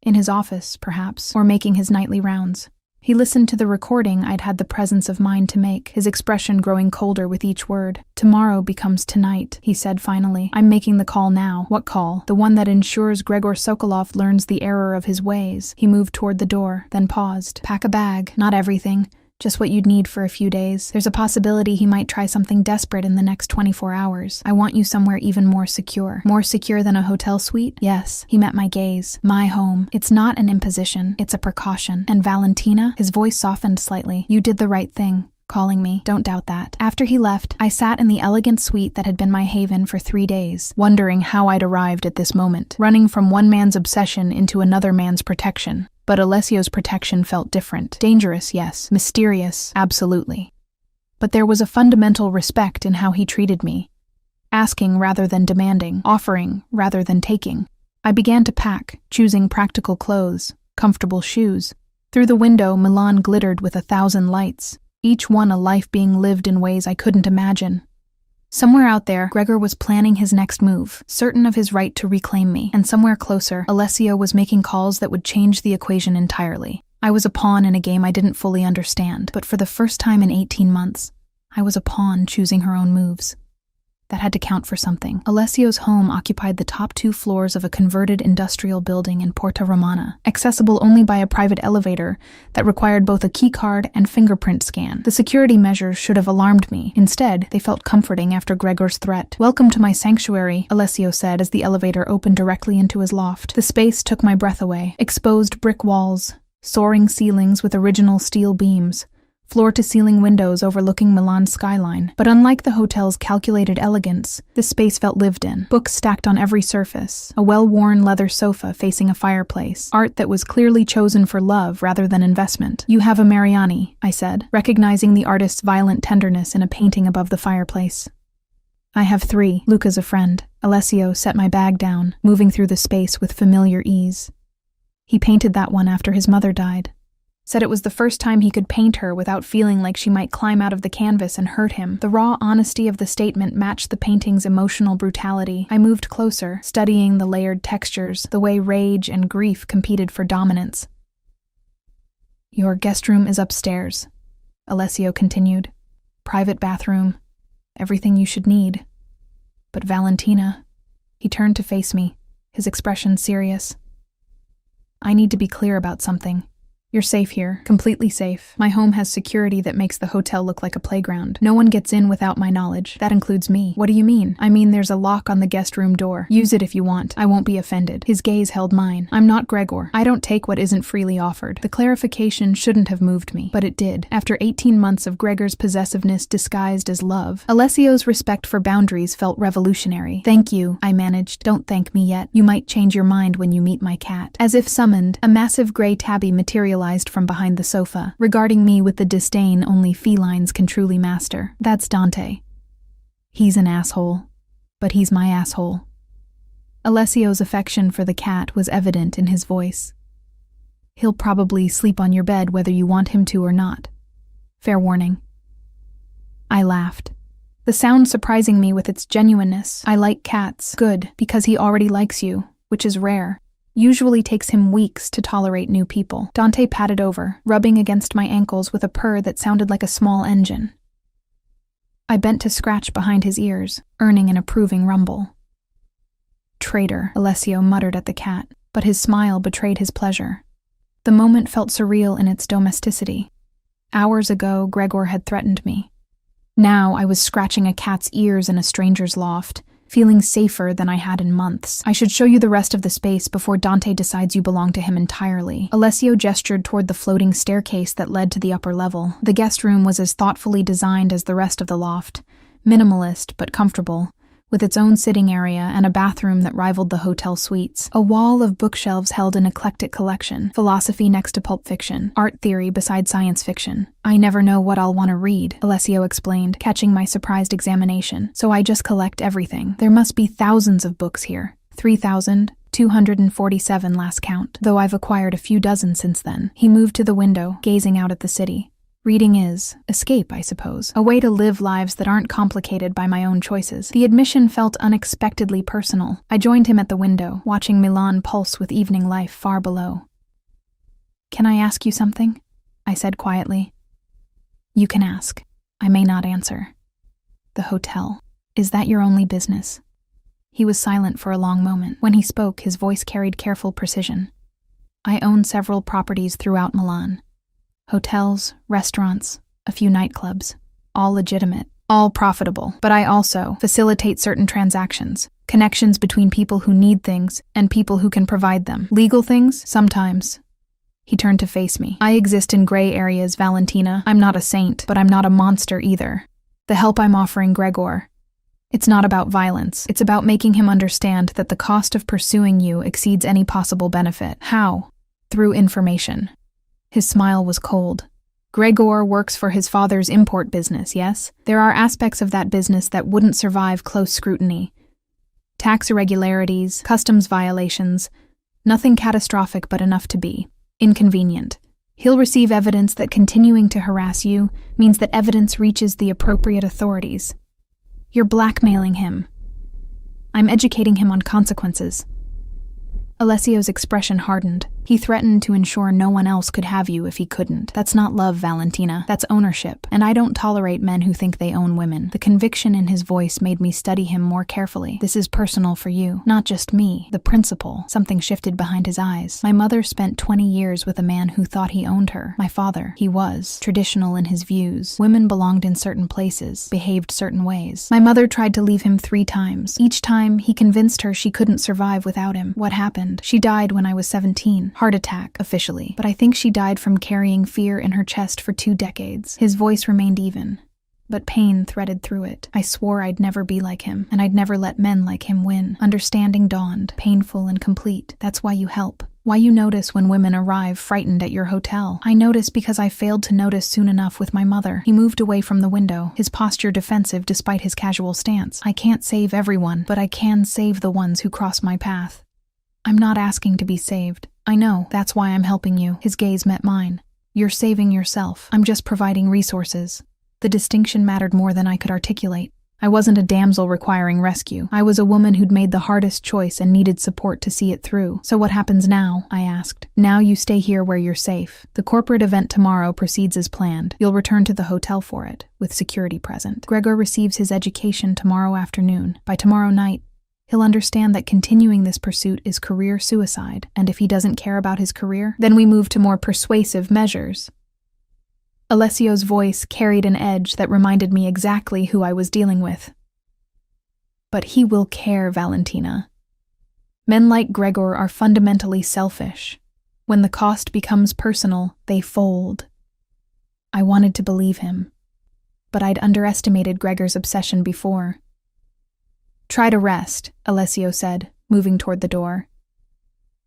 C: In his office, perhaps, or making his nightly rounds. He listened to the recording I'd had the presence of mind to make, his expression growing colder with each word. "Tomorrow becomes tonight," he said finally. "I'm making the call now." "What call?" "The one that ensures Gregor Sokolov learns the error of his ways." He moved toward the door, then paused. "Pack a bag. Not everything. Just what you'd need for a few days. There's a possibility he might try something desperate in the next 24 hours. I want you somewhere even more secure." "More secure than a hotel suite?" "Yes." He met my gaze. "My home. It's not an imposition. It's a precaution. And Valentina?" His voice softened slightly. "You did the right thing. Calling me. Don't doubt that." After he left, I sat in the elegant suite that had been my haven for 3 days, wondering how I'd arrived at this moment, running from one man's obsession into another man's protection. But Alessio's protection felt different. Dangerous, yes. Mysterious, absolutely. But there was a fundamental respect in how he treated me. Asking rather than demanding, offering rather than taking. I began to pack, choosing practical clothes, comfortable shoes. Through the window, Milan glittered with 1,000 lights, each one a life being lived in ways I couldn't imagine. Somewhere out there, Gregor was planning his next move, certain of his right to reclaim me, and somewhere closer, Alessio was making calls that would change the equation entirely. I was a pawn in a game I didn't fully understand, but for the first time in 18 months, I was a pawn choosing her own moves. That had to count for something. Alessio's home occupied the top 2 floors of a converted industrial building in Porta Romana, accessible only by a private elevator that required both a keycard and fingerprint scan. The security measures should have alarmed me. Instead, they felt comforting after Gregor's threat. "Welcome to my sanctuary," Alessio said as the elevator opened directly into his loft. The space took my breath away. Exposed brick walls, soaring ceilings with original steel beams, floor-to-ceiling windows overlooking Milan's skyline. But unlike the hotel's calculated elegance, this space felt lived in. Books stacked on every surface, a well-worn leather sofa facing a fireplace, art that was clearly chosen for love rather than investment. "You have a Mariani," I said, recognizing the artist's violent tenderness in a painting above the fireplace. "I have 3. Luca's a friend." Alessio set my bag down, moving through the space with familiar ease. "He painted that one after his mother died. Said it was the first time he could paint her without feeling like she might climb out of the canvas and hurt him." The raw honesty of the statement matched the painting's emotional brutality. I moved closer, studying the layered textures, the way rage and grief competed for dominance. "Your guest room is upstairs," Alessio continued. "Private bathroom, everything you should need. But Valentina..." He turned to face me, his expression serious. "I need to be clear about something. You're safe here, completely safe. My home has security that makes the hotel look like a playground. No one gets in without my knowledge. That includes me." "What do you mean?" "I mean there's a lock on the guest room door. Use it if you want. I won't be offended." His gaze held mine. "I'm not Gregor. I don't take what isn't freely offered." The clarification shouldn't have moved me, but it did. After 18 months of Gregor's possessiveness disguised as love, Alessio's respect for boundaries felt revolutionary. "Thank you," I managed. "Don't thank me yet. You might change your mind when you meet my cat." As if summoned, a massive gray tabby materialized from behind the sofa, regarding me with the disdain only felines can truly master. "That's Dante. He's an asshole, but he's my asshole." Alessio's affection for the cat was evident in his voice. "He'll probably sleep on your bed whether you want him to or not. Fair warning." I laughed, the sound surprising me with its genuineness. "I like cats." "Good, because he already likes you, which is rare. Usually takes him weeks to tolerate new people." Dante patted over, rubbing against my ankles with a purr that sounded like a small engine. I bent to scratch behind his ears, earning an approving rumble. "Traitor," Alessio muttered at the cat, but his smile betrayed his pleasure. The moment felt surreal in its domesticity. Hours ago, Gregor had threatened me. Now I was scratching a cat's ears in a stranger's loft, feeling safer than I had in months. "I should show you the rest of the space before Dante decides you belong to him entirely." Alessio gestured toward the floating staircase that led to the upper level. The guest room was as thoughtfully designed as the rest of the loft, minimalist but comfortable, with its own sitting area and a bathroom that rivaled the hotel suites. A wall of bookshelves held an eclectic collection, philosophy next to pulp fiction, art theory beside science fiction. "I never know what I'll want to read," Alessio explained, catching my surprised examination. "So I just collect everything. There must be thousands of books here. 3,247 last count, though I've acquired a few dozen since then." He moved to the window, gazing out at the city. "Reading is escape, I suppose. A way to live lives that aren't complicated by my own choices." The admission felt unexpectedly personal. I joined him at the window, watching Milan pulse with evening life far below. "Can I ask you something?" I said quietly. You can ask. I may not answer. The hotel. Is that your only business? He was silent for a long moment. When he spoke, his voice carried careful precision. I own several properties throughout Milan. Hotels, restaurants, a few nightclubs. All legitimate, all profitable. But I also facilitate certain transactions. Connections between people who need things and people who can provide them. Legal things? Sometimes. He turned to face me. I exist in gray areas, Valentina. I'm not a saint, but I'm not a monster either. The help I'm offering Gregor, it's not about violence. It's about making him understand that the cost of pursuing you exceeds any possible benefit. How? Through information. His smile was cold. Gregor works for his father's import business, yes? There are aspects of that business that wouldn't survive close scrutiny. Tax irregularities, customs violations, nothing catastrophic but enough to be inconvenient. He'll receive evidence that continuing to harass you means that evidence reaches the appropriate authorities. You're blackmailing him. I'm educating him on consequences. Alessio's expression hardened. He threatened to ensure no one else could have you if he couldn't. That's not love, Valentina. That's ownership. And I don't tolerate men who think they own women. The conviction in his voice made me study him more carefully. This is personal for you, not just me. The principal. Something shifted behind his eyes. My mother spent 20 years with a man who thought he owned her. My father. He was traditional in his views. Women belonged in certain places, behaved certain ways. My mother tried to leave him 3 times. Each time, he convinced her she couldn't survive without him. What happened? She died when I was 17. Heart attack, officially. But I think she died from carrying fear in her chest for 2 decades. His voice remained even, but pain threaded through it. I swore I'd never be like him, and I'd never let men like him win. Understanding dawned, painful and complete. That's why you help. Why you notice when women arrive frightened at your hotel. I notice because I failed to notice soon enough with my mother. He moved away from the window, his posture defensive despite his casual stance. I can't save everyone, but I can save the ones who cross my path. I'm not asking to be saved. I know, that's why I'm helping you. His gaze met mine. You're saving yourself. I'm just providing resources. The distinction mattered more than I could articulate. I wasn't a damsel requiring rescue. I was a woman who'd made the hardest choice and needed support to see it through. So what happens now? I asked. Now you stay here where you're safe. The corporate event tomorrow proceeds as planned. You'll return to the hotel for it, with security present. Gregor receives his education tomorrow afternoon. By tomorrow night, he'll understand that continuing this pursuit is career suicide, and if he doesn't care about his career, then we move to more persuasive measures. Alessio's voice carried an edge that reminded me exactly who I was dealing with. But he will care, Valentina. Men like Gregor are fundamentally selfish. When the cost becomes personal, they fold. I wanted to believe him, but I'd underestimated Gregor's obsession before. Try to rest, Alessio said, moving toward the door.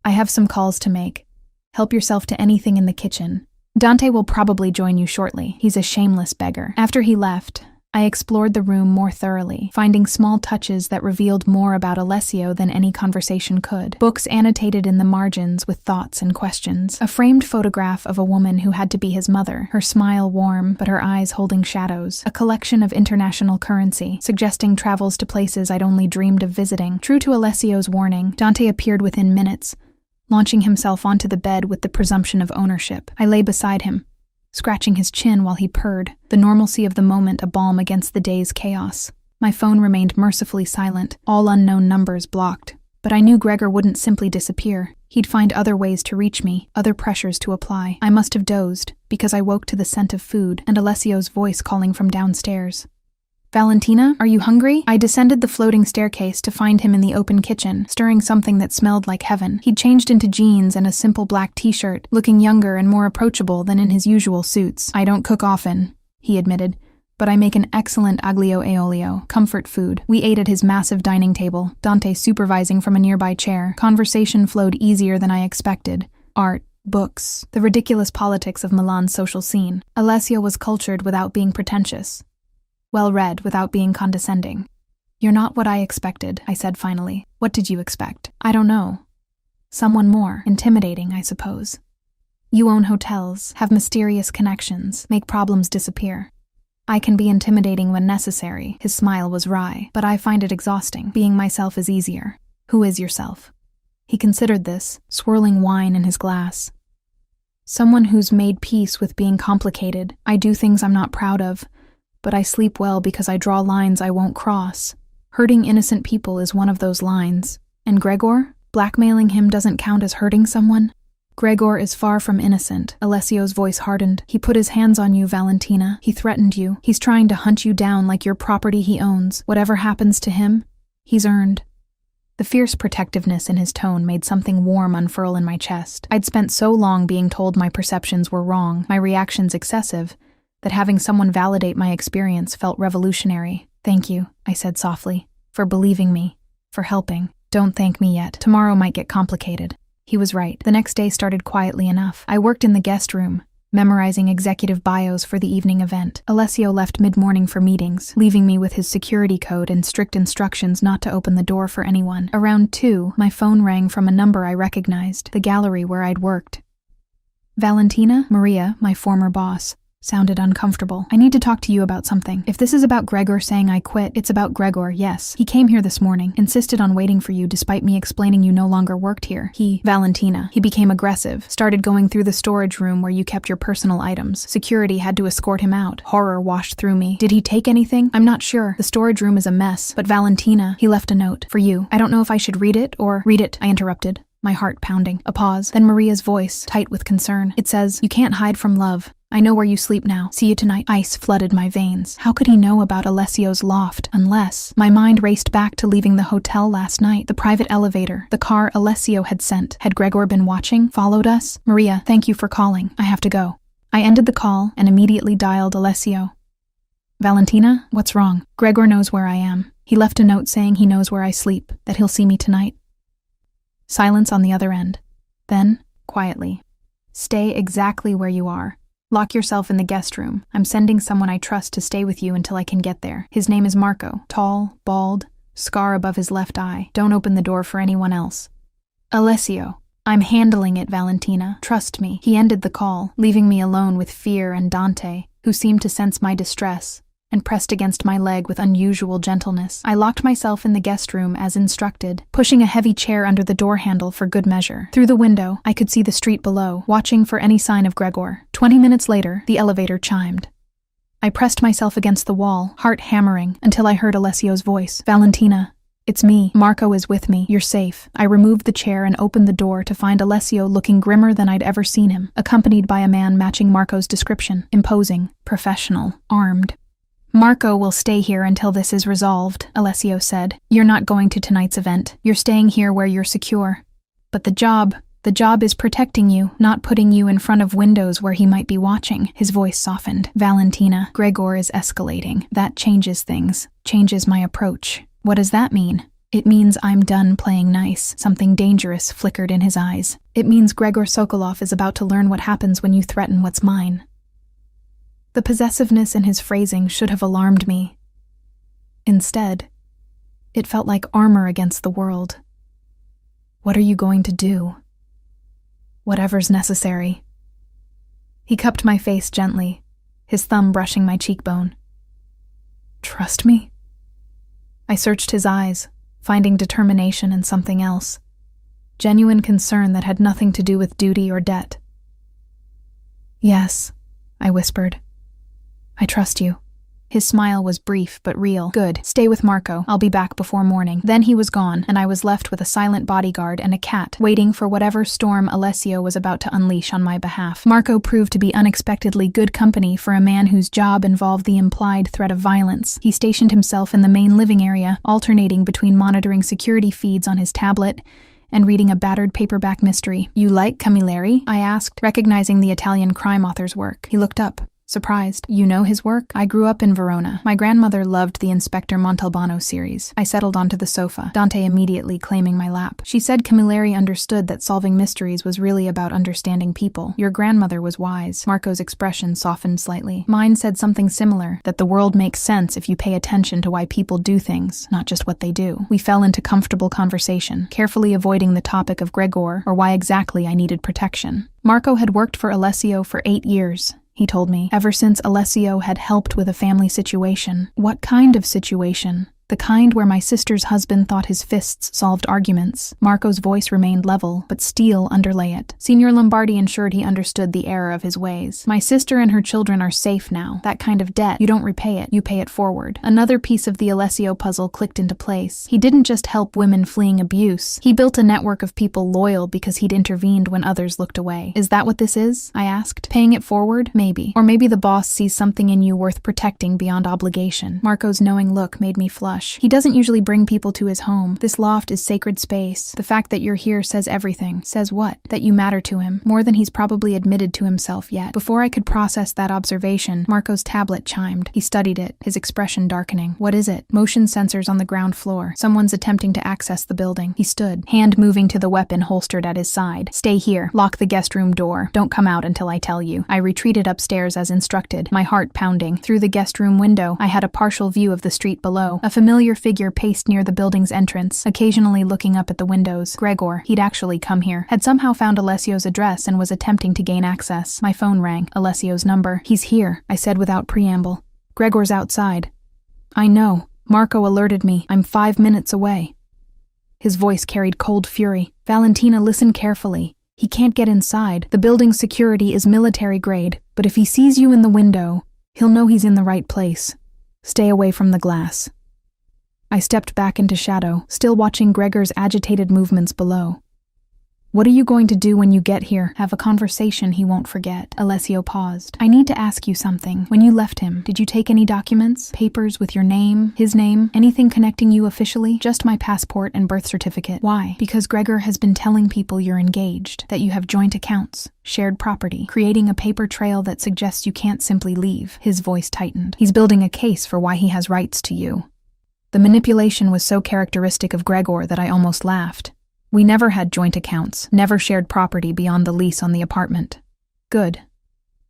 C: I have some calls to make. Help yourself to anything in the kitchen. Dante will probably join you shortly. He's a shameless beggar. After he left, I explored the room more thoroughly, finding small touches that revealed more about Alessio than any conversation could. Books annotated in the margins with thoughts and questions. A framed photograph of a woman who had to be his mother, her smile warm, but her eyes holding shadows. A collection of international currency, suggesting travels to places I'd only dreamed of visiting. True to Alessio's warning, Dante appeared within minutes, launching himself onto the bed with the presumption of ownership. I lay beside him, scratching his chin while he purred, the normalcy of the moment a balm against the day's chaos. My phone remained mercifully silent, all unknown numbers blocked. But I knew Gregor wouldn't simply disappear. He'd find other ways to reach me, other pressures to apply. I must have dozed, because I woke to the scent of food and Alessio's voice calling from downstairs. Valentina, are you hungry? I descended the floating staircase to find him in the open kitchen, stirring something that smelled like heaven. He'd changed into jeans and a simple black t-shirt, looking younger and more approachable than in his usual suits. I don't cook often, he admitted, but I make an excellent aglio e olio, comfort food. We ate at his massive dining table, Dante supervising from a nearby chair. Conversation flowed easier than I expected. Art, books, the ridiculous politics of Milan's social scene. Alessio was cultured without being pretentious, well-read without being condescending. You're not what I expected, I said finally. What did you expect? I don't know. Someone more intimidating, I suppose. You own hotels, have mysterious connections, make problems disappear. I can be intimidating when necessary. His smile was wry, but I find it exhausting. Being myself is easier. Who is yourself? He considered this, swirling wine in his glass. Someone who's made peace with being complicated. I do things I'm not proud of, but I sleep well because I draw lines I won't cross. Hurting innocent people is one of those lines. And Gregor? Blackmailing him doesn't count as hurting someone? Gregor is far from innocent. Alessio's voice hardened. He put his hands on you, Valentina. He threatened you. He's trying to hunt you down like your property he owns. Whatever happens to him, he's earned. The fierce protectiveness in his tone made something warm unfurl in my chest. I'd spent so long being told my perceptions were wrong, my reactions excessive, that having someone validate my experience felt revolutionary. Thank you, I said softly, for believing me, for helping. Don't thank me yet. Tomorrow might get complicated. He was right. The next day started quietly enough. I worked in the guest room, memorizing executive bios for the evening event. Alessio left mid-morning for meetings, leaving me with his security code and strict instructions not to open the door for anyone. Around 2, my phone rang from a number I recognized, the gallery where I'd worked. Valentina, Maria, my former boss, sounded uncomfortable. I need to talk to you about something. If this is about Gregor saying I quit, it's about Gregor, yes. He came here this morning, insisted on waiting for you despite me explaining you no longer worked here. Valentina, he became aggressive, started going through the storage room where you kept your personal items. Security had to escort him out. Horror washed through me. Did he take anything? I'm not sure. The storage room is a mess. But Valentina, he left a note. For you. I don't know if I should read it or— Read it, I interrupted, my heart pounding. A pause, then Maria's voice, tight with concern. It says, you can't hide from love. I know where you sleep now. See you tonight. Ice flooded my veins. How could he know about Alessio's loft? Unless— My mind raced back to leaving the hotel last night. The private elevator. The car Alessio had sent. Had Gregor been watching? Followed us? Maria, thank you for calling. I have to go. I ended the call and immediately dialed Alessio. Valentina, what's wrong? Gregor knows where I am. He left a note saying he knows where I sleep, that he'll see me tonight. Silence on the other end. Then, quietly. Stay exactly where you are. Lock yourself in the guest room. I'm sending someone I trust to stay with you until I can get there. His name is Marco. Tall, bald, scar above his left eye. Don't open the door for anyone else. Alessio. I'm handling it, Valentina. Trust me. He ended the call, leaving me alone with Fear and Dante, who seemed to sense my distress, and pressed against my leg with unusual gentleness. I locked myself in the guest room as instructed, pushing a heavy chair under the door handle for good measure. Through the window, I could see the street below, watching for any sign of Gregor. 20 minutes later, the elevator chimed. I pressed myself against the wall, heart hammering, until I heard Alessio's voice. Valentina, it's me. Marco is with me. You're safe. I removed the chair and opened the door to find Alessio looking grimmer than I'd ever seen him, accompanied by a man matching Marco's description. Imposing, professional, armed. Marco will stay here until this is resolved, Alessio said. You're not going to tonight's event. You're staying here where you're secure. But the job is protecting you, not putting you in front of windows where he might be watching. His voice softened. Valentina, Gregor is escalating. That changes things, changes my approach. What does that mean? It means I'm done playing nice. Something dangerous flickered in his eyes. It means Gregor Sokolov is about to learn what happens when you threaten what's mine. The possessiveness in his phrasing should have alarmed me. Instead, it felt like armor against the world. What are you going to do? Whatever's necessary. He cupped my face gently, his thumb brushing my cheekbone. Trust me? I searched his eyes, finding determination in something else. Genuine concern that had nothing to do with duty or debt. Yes, I whispered. I trust you. His smile was brief but real. Good. Stay with Marco. I'll be back before morning. Then he was gone, and I was left with a silent bodyguard and a cat, waiting for whatever storm Alessio was about to unleash on my behalf. Marco proved to be unexpectedly good company for a man whose job involved the implied threat of violence. He stationed himself in the main living area, alternating between monitoring security feeds on his tablet and reading a battered paperback mystery. You like Camilleri? I asked, recognizing the Italian crime author's work. He looked up, surprised. You know his work? I grew up in Verona. My grandmother loved the Inspector Montalbano series. I settled onto the sofa, Dante immediately claiming my lap. She said Camilleri understood that solving mysteries was really about understanding people. Your grandmother was wise. Marco's expression softened slightly. Mine said something similar, that the world makes sense if you pay attention to why people do things, not just what they do. We fell into comfortable conversation, carefully avoiding the topic of Gregor or why exactly I needed protection. Marco had worked for Alessio for 8 years. He told me, ever since Alessio had helped with a family situation. What kind of situation? The kind where my sister's husband thought his fists solved arguments. Marco's voice remained level, but steel underlay it. Signor Lombardi ensured he understood the error of his ways. My sister and her children are safe now. That kind of debt, you don't repay it, you pay it forward. Another piece of the Alessio puzzle clicked into place. He didn't just help women fleeing abuse. He built a network of people loyal because he'd intervened when others looked away. Is that what this is? I asked. Paying it forward? Maybe. Or maybe the boss sees something in you worth protecting beyond obligation. Marco's knowing look made me flush. He doesn't usually bring people to his home. This loft is sacred space. The fact that you're here says everything. Says what? That you matter to him, more than he's probably admitted to himself yet. Before I could process that observation, Marco's tablet chimed. He studied it, his expression darkening. What is it? Motion sensors on the ground floor. Someone's attempting to access the building. He stood, hand moving to the weapon holstered at his side. Stay here. Lock the guest room door. Don't come out until I tell you. I retreated upstairs as instructed, my heart pounding. Through the guest room window, I had a partial view of the street below. A familiar figure paced near the building's entrance, occasionally looking up at the windows. Gregor, he'd actually come here, had somehow found Alessio's address and was attempting to gain access. My phone rang. Alessio's number. He's here, I said without preamble. Gregor's outside. I know. Marco alerted me. I'm 5 minutes away. His voice carried cold fury. Valentina, listen carefully. He can't get inside. The building's security is military grade, but if he sees you in the window, he'll know he's in the right place. Stay away from the glass. I stepped back into shadow, still watching Gregor's agitated movements below. What are you going to do when you get here? Have a conversation he won't forget. Alessio paused. I need to ask you something. When you left him, did you take any documents? Papers with your name, his name, anything connecting you officially? Just my passport and birth certificate. Why? Because Gregor has been telling people you're engaged, that you have joint accounts, shared property, creating a paper trail that suggests you can't simply leave. His voice tightened. He's building a case for why he has rights to you. The manipulation was so characteristic of Gregor that I almost laughed. We never had joint accounts, never shared property beyond the lease on the apartment. Good.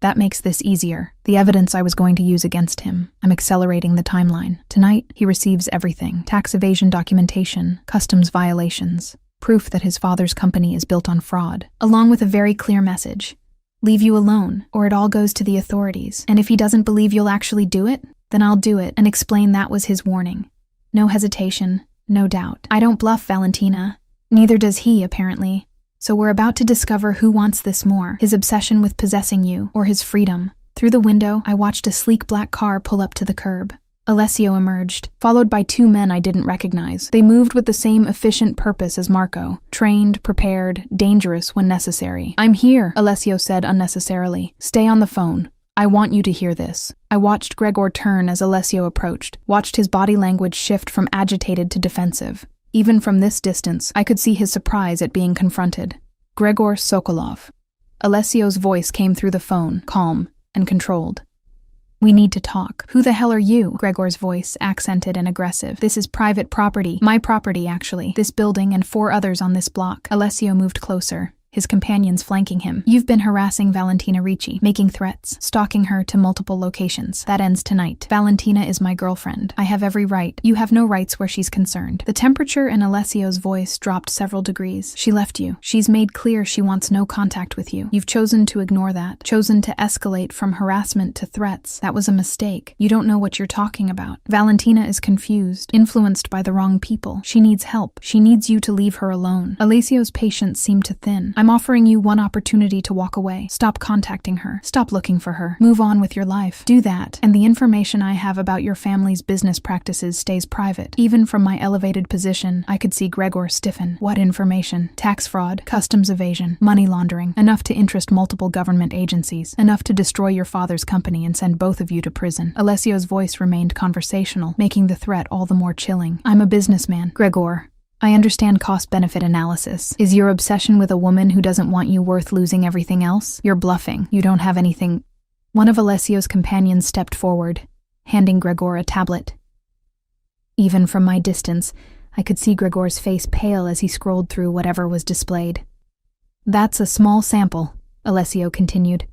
C: That makes this easier. The evidence I was going to use against him. I'm accelerating the timeline. Tonight, he receives everything. Tax evasion documentation, customs violations, proof that his father's company is built on fraud, along with a very clear message. Leave you alone, or it all goes to the authorities. And if he doesn't believe you'll actually do it, then I'll do it and explain that was his warning. No hesitation, no doubt. I don't bluff, Valentina. Neither does he, apparently. So we're about to discover who wants this more, his obsession with possessing you, or his freedom. Through the window, I watched a sleek black car pull up to the curb. Alessio emerged, followed by 2 men I didn't recognize. They moved with the same efficient purpose as Marco, trained, prepared, dangerous when necessary. I'm here, Alessio said unnecessarily. Stay on the phone. I want you to hear this. I watched Gregor turn as Alessio approached, watched his body language shift from agitated to defensive. Even from this distance, I could see his surprise at being confronted. Gregor Sokolov. Alessio's voice came through the phone, calm and controlled. We need to talk. Who the hell are you? Gregor's voice, accented and aggressive. This is private property. My property, actually. This building and 4 others on this block. Alessio moved closer, his companions flanking him. You've been harassing Valentina Ricci, making threats, stalking her to multiple locations. That ends tonight. Valentina is my girlfriend. I have every right. You have no rights where she's concerned. The temperature in Alessio's voice dropped several degrees. She left you. She's made clear she wants no contact with you. You've chosen to ignore that, chosen to escalate from harassment to threats. That was a mistake. You don't know what you're talking about. Valentina is confused, influenced by the wrong people. She needs help. She needs you to leave her alone. Alessio's patience seemed to thin. I'm offering you one opportunity to walk away. Stop contacting her. Stop looking for her. Move on with your life. Do that, and the information I have about your family's business practices stays private. Even from my elevated position, I could see Gregor stiffen. What information? Tax fraud, customs evasion, money laundering, enough to interest multiple government agencies, enough to destroy your father's company and send both of you to prison. Alessio's voice remained conversational, making the threat all the more chilling. I'm a businessman, Gregor. I understand cost-benefit analysis. Is your obsession with a woman who doesn't want you worth losing everything else? You're bluffing. You don't have anything. One of Alessio's companions stepped forward, handing Gregor a tablet. Even from my distance, I could see Gregor's face pale as he scrolled through whatever was displayed. That's a small sample, Alessio continued.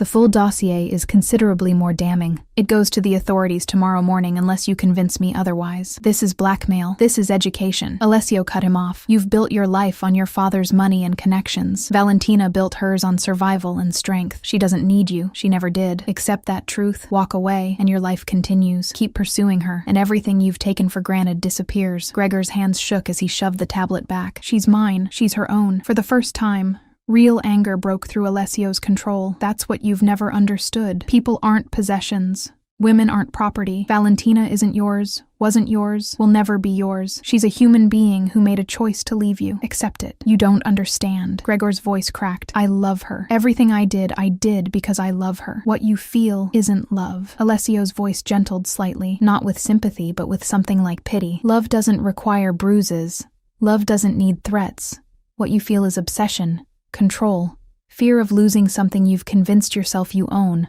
C: The full dossier is considerably more damning. It goes to the authorities tomorrow morning unless you convince me otherwise. This is blackmail. This is education. Alessio cut him off. You've built your life on your father's money and connections. Valentina built hers on survival and strength. She doesn't need you. She never did. Accept that truth, walk away, and your life continues. Keep pursuing her, and everything you've taken for granted disappears. Gregor's hands shook as he shoved the tablet back. She's mine. She's her own. For the first time, real anger broke through Alessio's control. That's what you've never understood. People aren't possessions. Women aren't property. Valentina isn't yours, wasn't yours, will never be yours. She's a human being who made a choice to leave you. Accept it. You don't understand. Gregor's voice cracked. I love her. Everything I did because I love her. What you feel isn't love. Alessio's voice gentled slightly, not with sympathy, but with something like pity. Love doesn't require bruises. Love doesn't need threats. What you feel is obsession. Control. Fear of losing something you've convinced yourself you own.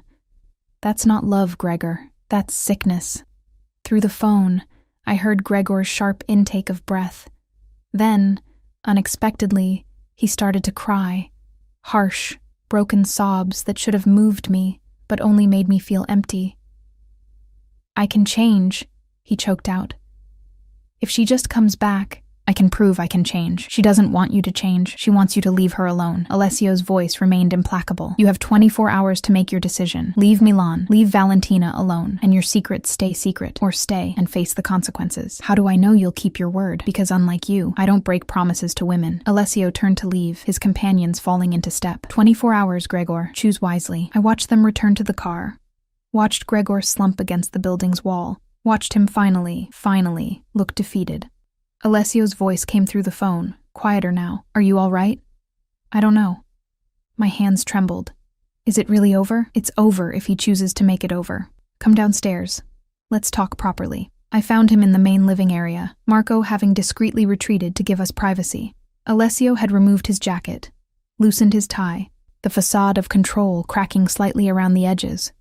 C: That's not love, Gregor. That's sickness. Through the phone, I heard Gregor's sharp intake of breath. Then, unexpectedly, he started to cry. Harsh, broken sobs that should have moved me, but only made me feel empty. I can change, he choked out. If she just comes back, I can prove I can change. She doesn't want you to change. She wants you to leave her alone. Alessio's voice remained implacable. You have 24 hours to make your decision. Leave Milan. Leave Valentina alone. And your secrets stay secret. Or stay and face the consequences. How do I know you'll keep your word? Because unlike you, I don't break promises to women. Alessio turned to leave, his companions falling into step. 24 hours, Gregor. Choose wisely. I watched them return to the car. Watched Gregor slump against the building's wall. Watched him finally, look defeated. Alessio's voice came through the phone, quieter now. Are you all right? I don't know. My hands trembled. Is it really over? It's over if he chooses to make it over. Come downstairs. Let's talk properly. I found him in the main living area, Marco having discreetly retreated to give us privacy. Alessio had removed his jacket, loosened his tie, the facade of control cracking slightly around the edges.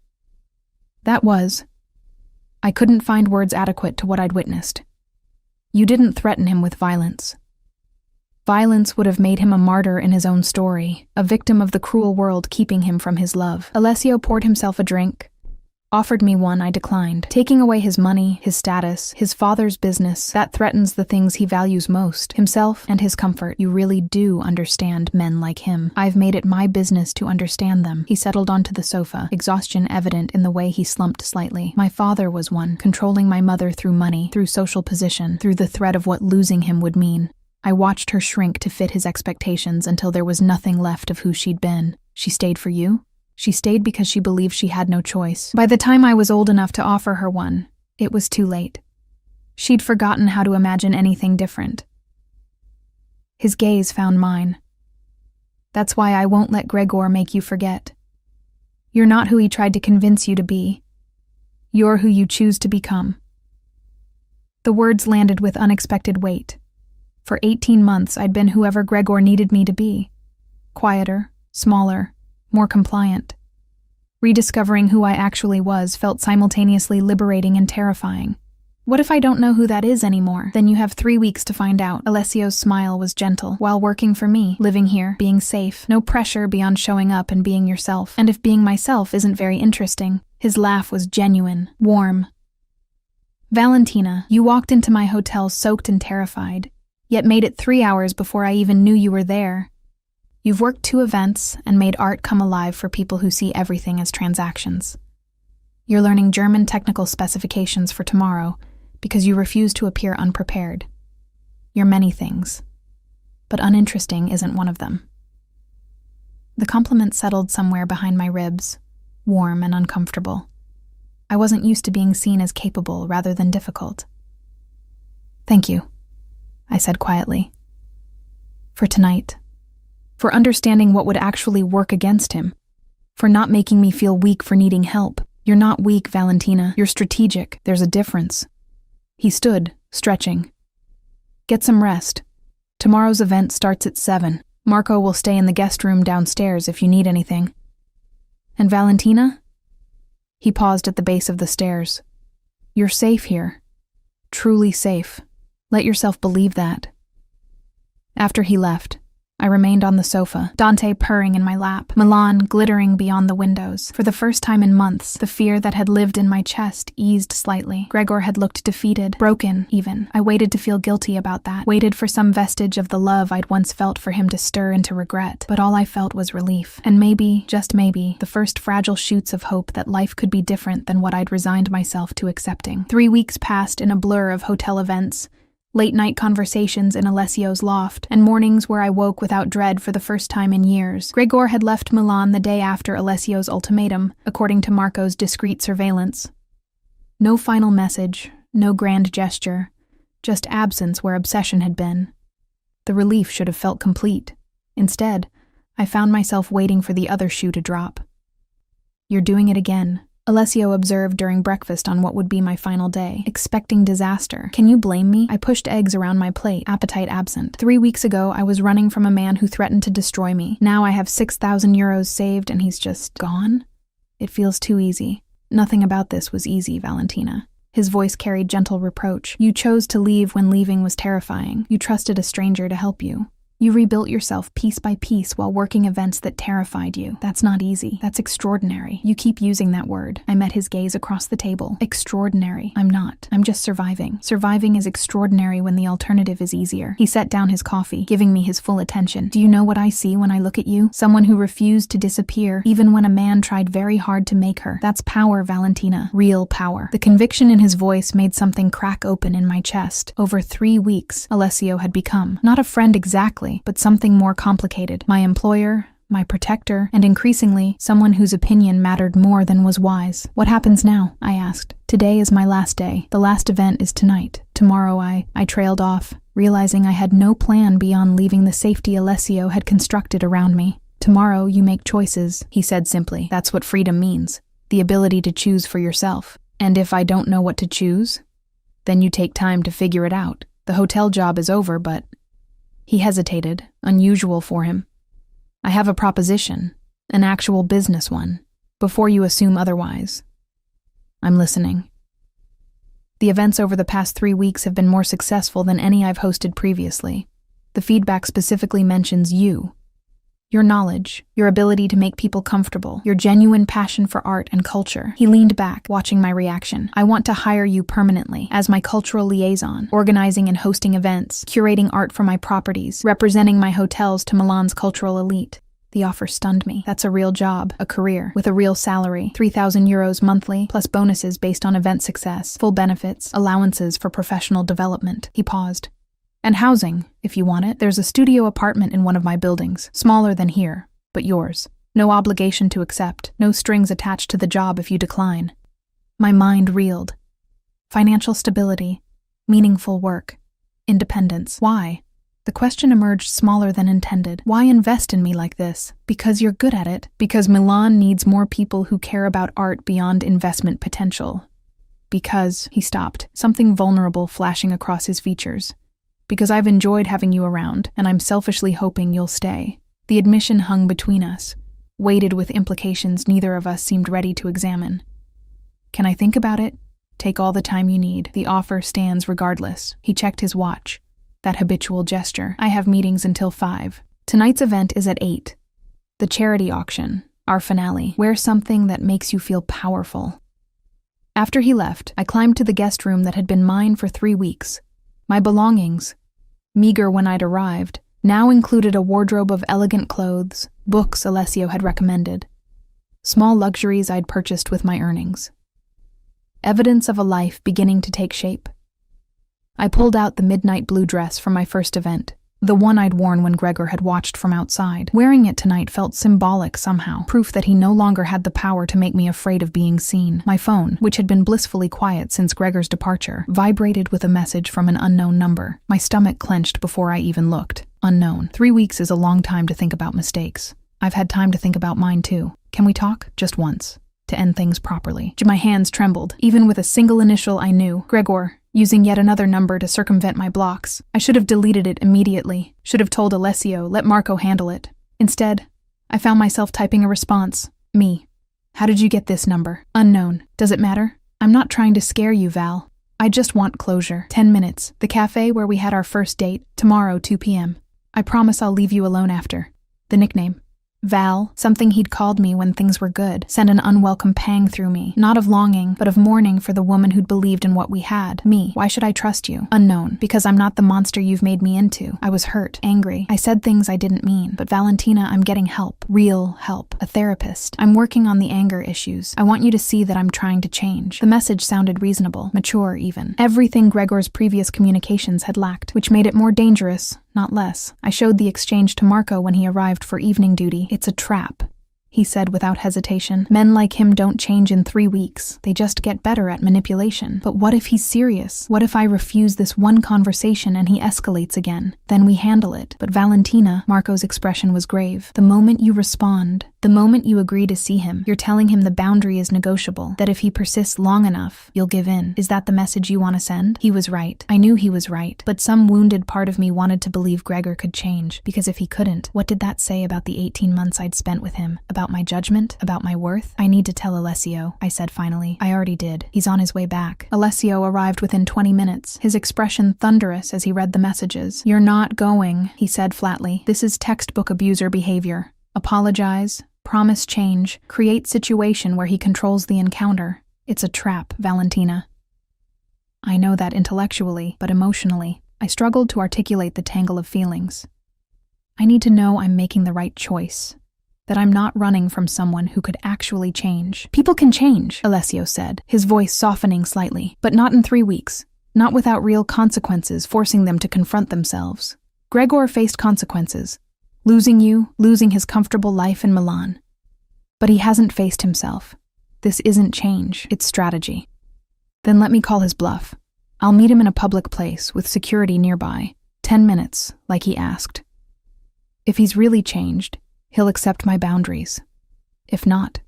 C: I couldn't find words adequate to what I'd witnessed. You didn't threaten him with violence. Violence would have made him a martyr in his own story, a victim of the cruel world keeping him from his love. Alessio poured himself a drink, offered me one. I declined. Taking away his money, his status, his father's business, that threatens the things he values most, himself and his comfort. You really do understand men like him. I've made it my business to understand them. He settled onto the sofa, exhaustion evident in the way he slumped slightly. My father was one, controlling my mother through money, through social position, through the threat of what losing him would mean. I watched her shrink to fit his expectations until there was nothing left of who she'd been. She stayed for you? She stayed because she believed she had no choice. By the time I was old enough to offer her one, it was too late. She'd forgotten how to imagine anything different. His gaze found mine. That's why I won't let Gregor make you forget. You're not who he tried to convince you to be. You're who you choose to become. The words landed with unexpected weight. For 18 months, I'd been whoever Gregor needed me to be. Quieter, smaller, more compliant. Rediscovering who I actually was felt simultaneously liberating and terrifying. What if I don't know who that is anymore? Then you have 3 weeks to find out. Alessio's smile was gentle. While working for me, living here, being safe, no pressure beyond showing up and being yourself. And if being myself isn't very interesting, his laugh was genuine, warm. Valentina, you walked into my hotel soaked and terrified, yet made it 3 hours before I even knew you were there. You've worked 2 events and made art come alive for people who see everything as transactions. You're learning German technical specifications for tomorrow because you refuse to appear unprepared. You're many things, but uninteresting isn't one of them. The compliment settled somewhere behind my ribs, warm and uncomfortable. I wasn't used to being seen as capable rather than difficult. Thank you, I said quietly. For tonight. For understanding what would actually work against him. For not making me feel weak for needing help. You're not weak, Valentina. You're strategic. There's a difference. He stood, stretching. Get some rest. Tomorrow's event starts at 7. Marco will stay in the guest room downstairs if you need anything. And Valentina? He paused at the base of the stairs. You're safe here. Truly safe. Let yourself believe that. After he left, I remained on the sofa, Dante purring in my lap, Milan glittering beyond the windows. For the first time in months, the fear that had lived in my chest eased slightly. Gregor had looked defeated, broken even. I waited to feel guilty about that, waited for some vestige of the love I'd once felt for him to stir into regret. But all I felt was relief. And maybe, just maybe, the first fragile shoots of hope that life could be different than what I'd resigned myself to accepting. 3 weeks passed in a blur of hotel events, late-night conversations in Alessio's loft, and mornings where I woke without dread for the first time in years. Gregor had left Milan the day after Alessio's ultimatum, according to Marco's discreet surveillance. No final message, no grand gesture, just absence where obsession had been. The relief should have felt complete. Instead, I found myself waiting for the other shoe to drop. "You're doing it again," Alessio observed during breakfast on what would be my final day, expecting disaster. Can you blame me? I pushed eggs around my plate, appetite absent. 3 weeks ago, I was running from a man who threatened to destroy me. Now I have 6,000 euros saved and he's just gone? It feels too easy. Nothing about this was easy, Valentina. His voice carried gentle reproach. You chose to leave when leaving was terrifying. You trusted a stranger to help you. You rebuilt yourself piece by piece while working events that terrified you. That's not easy. That's extraordinary. You keep using that word. I met his gaze across the table. Extraordinary. I'm not. I'm just surviving. Surviving is extraordinary when the alternative is easier. He set down his coffee, giving me his full attention. Do you know what I see when I look at you? Someone who refused to disappear, even when a man tried very hard to make her. That's power, Valentina. Real power. The conviction in his voice made something crack open in my chest. Over 3 weeks, Alessio had become not a friend exactly, but something more complicated. My employer, my protector, and increasingly, someone whose opinion mattered more than was wise. What happens now? I asked. Today is my last day. The last event is tonight. Tomorrow I trailed off, realizing I had no plan beyond leaving the safety Alessio had constructed around me. Tomorrow you make choices, he said simply. That's what freedom means. The ability to choose for yourself. And if I don't know what to choose, then you take time to figure it out. The hotel job is over, but... He hesitated, unusual for him. I have a proposition, an actual business one, before you assume otherwise. I'm listening. The events over the past 3 weeks have been more successful than any I've hosted previously. The feedback specifically mentions you. Your knowledge, your ability to make people comfortable, your genuine passion for art and culture. He leaned back, watching my reaction. I want to hire you permanently as my cultural liaison, organizing and hosting events, curating art for my properties, representing my hotels to Milan's cultural elite. The offer stunned me. That's a real job, a career, with a real salary, 3,000 euros monthly, plus bonuses based on event success, full benefits, allowances for professional development. He paused. And housing, if you want it. There's a studio apartment in one of my buildings, smaller than here, but yours. No obligation to accept, no strings attached to the job if you decline. My mind reeled. Financial stability, meaningful work, independence. Why? The question emerged smaller than intended. Why invest in me like this? Because you're good at it. Because Milan needs more people who care about art beyond investment potential. Because, he stopped, something vulnerable flashing across his features. Because I've enjoyed having you around, and I'm selfishly hoping you'll stay. The admission hung between us, weighted with implications neither of us seemed ready to examine. Can I think about it? Take all the time you need. The offer stands regardless. He checked his watch. That habitual gesture. I have meetings until 5. Tonight's event is at 8. The charity auction, our finale. Wear something that makes you feel powerful. After he left, I climbed to the guest room that had been mine for 3 weeks. My belongings, meager when I'd arrived, now included a wardrobe of elegant clothes, books Alessio had recommended, small luxuries I'd purchased with my earnings. Evidence of a life beginning to take shape. I pulled out the midnight blue dress from my first event, the one I'd worn when Gregor had watched from outside. Wearing it tonight felt symbolic somehow, proof that he no longer had the power to make me afraid of being seen. My phone, which had been blissfully quiet since Gregor's departure, vibrated with a message from an unknown number. My stomach clenched before I even looked. Unknown. 3 weeks is a long time to think about mistakes. I've had time to think about mine too. Can we talk? Just once. To end things properly. My hands trembled. Even with a single initial I knew. Gregor. Using yet another number to circumvent my blocks. I should have deleted it immediately. Should have told Alessio, let Marco handle it. Instead, I found myself typing a response. Me. How did you get this number? Unknown. Does it matter? I'm not trying to scare you, Val. I just want closure. 10 minutes. The cafe where we had our first date. Tomorrow, 2 p.m. I promise I'll leave you alone after. The nickname. Val, something he'd called me when things were good, sent an unwelcome pang through me, not of longing, but of mourning for the woman who'd believed in what we had. Me. Why should I trust you? Unknown. Because I'm not the monster you've made me into. I was hurt, angry. I said things I didn't mean. But Valentina, I'm getting help. Real help. A therapist. I'm working on the anger issues. I want you to see that I'm trying to change. The message sounded reasonable, mature even. Everything Gregor's previous communications had lacked, which made it more dangerous, not less. I showed the exchange to Marco when he arrived for evening duty. It's a trap, he said without hesitation. Men like him don't change in 3 weeks. They just get better at manipulation. But what if he's serious? What if I refuse this one conversation and he escalates again? Then we handle it. But Valentina, Marco's expression was grave. The moment you respond, the moment you agree to see him, you're telling him the boundary is negotiable, that if he persists long enough, you'll give in. Is that the message you want to send? He was right. I knew he was right. But some wounded part of me wanted to believe Gregor could change, because if he couldn't, what did that say about the 18 months I'd spent with him? About my judgment? About my worth? I need to tell Alessio, I said finally. I already did. He's on his way back. Alessio arrived within 20 minutes, his expression thunderous as he read the messages. You're not going, he said flatly. This is textbook abuser behavior. Apologize. Promise change, create situation where he controls the encounter. It's a trap, Valentina. I know that intellectually, but emotionally, I struggled to articulate the tangle of feelings. I need to know I'm making the right choice, that I'm not running from someone who could actually change. People can change, Alessio said, his voice softening slightly, but not in 3 weeks, not without real consequences forcing them to confront themselves. Gregor faced consequences. Losing you, losing his comfortable life in Milan. But he hasn't faced himself. This isn't change, it's strategy. Then let me call his bluff. I'll meet him in a public place with security nearby. 10 minutes, like he asked. If he's really changed, he'll accept my boundaries. If not,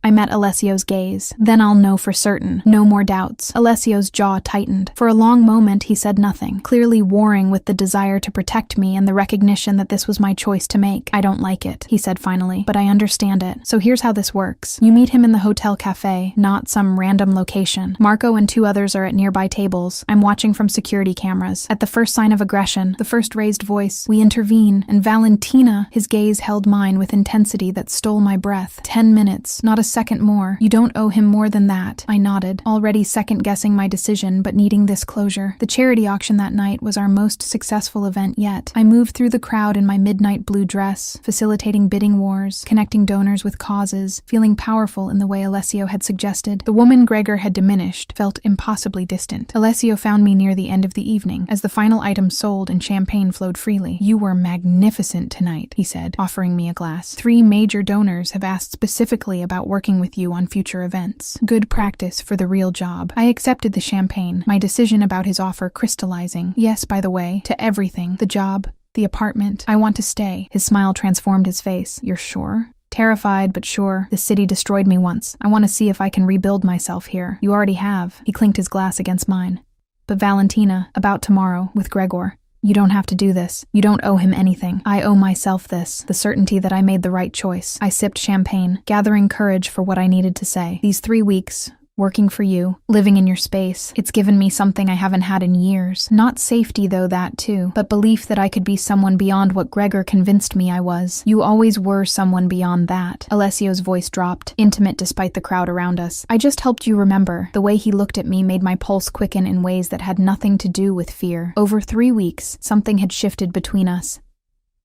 C: I met Alessio's gaze. Then I'll know for certain. No more doubts. Alessio's jaw tightened. For a long moment, he said nothing, clearly warring with the desire to protect me and the recognition that this was my choice to make. I don't like it, he said finally, but I understand it. So here's how this works. You meet him in the hotel cafe, not some random location. Marco and 2 others are at nearby tables. I'm watching from security cameras. At the first sign of aggression, the first raised voice, we intervene, and Valentina, his gaze held mine with intensity that stole my breath. 10 minutes, not a second more. You don't owe him more than that. I nodded, already second-guessing my decision but needing this closure. The charity auction that night was our most successful event yet. I moved through the crowd in my midnight blue dress, facilitating bidding wars, connecting donors with causes, feeling powerful in the way Alessio had suggested. The woman Gregor had diminished felt impossibly distant. Alessio found me near the end of the evening, as the final items sold and champagne flowed freely. You were magnificent tonight, he said, offering me a glass. 3 major donors have asked specifically about working with you on future events. Good practice for the real job. I accepted the champagne, my decision about his offer crystallizing. Yes, by the way, to everything. The job, the apartment. I want to stay. His smile transformed his face. You're sure? Terrified, but sure. The city destroyed me once. I want to see if I can rebuild myself here. You already have. He clinked his glass against mine. But Valentina, about tomorrow, with Gregor. You don't have to do this. You don't owe him anything. I owe myself this, the certainty that I made the right choice. I sipped champagne, gathering courage for what I needed to say. These 3 weeks, working for you, living in your space, it's given me something I haven't had in years. Not safety, though, that too, but belief that I could be someone beyond what Gregor convinced me I was. You always were someone beyond that. Alessio's voice dropped, intimate despite the crowd around us. I just helped you remember. The way he looked at me made my pulse quicken in ways that had nothing to do with fear. Over 3 weeks, something had shifted between us.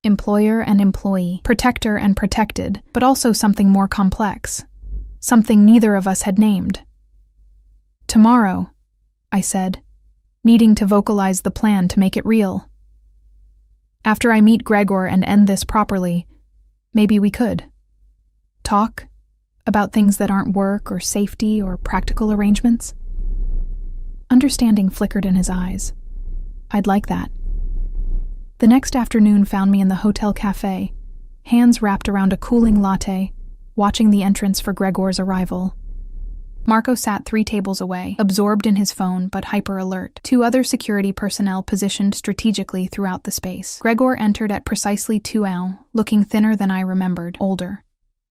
C: Employer and employee, protector and protected, but also something more complex. Something neither of us had named. Tomorrow, I said, needing to vocalize the plan to make it real. After I meet Gregor and end this properly, maybe we could. Talk about things that aren't work or safety or practical arrangements. Understanding flickered in his eyes. I'd like that. The next afternoon found me in the hotel cafe, hands wrapped around a cooling latte, watching the entrance for Gregor's arrival. Marco sat 3 tables away, absorbed in his phone but hyper-alert. 2 other security personnel positioned strategically throughout the space. Gregor entered at precisely 2 looking thinner than I remembered, older.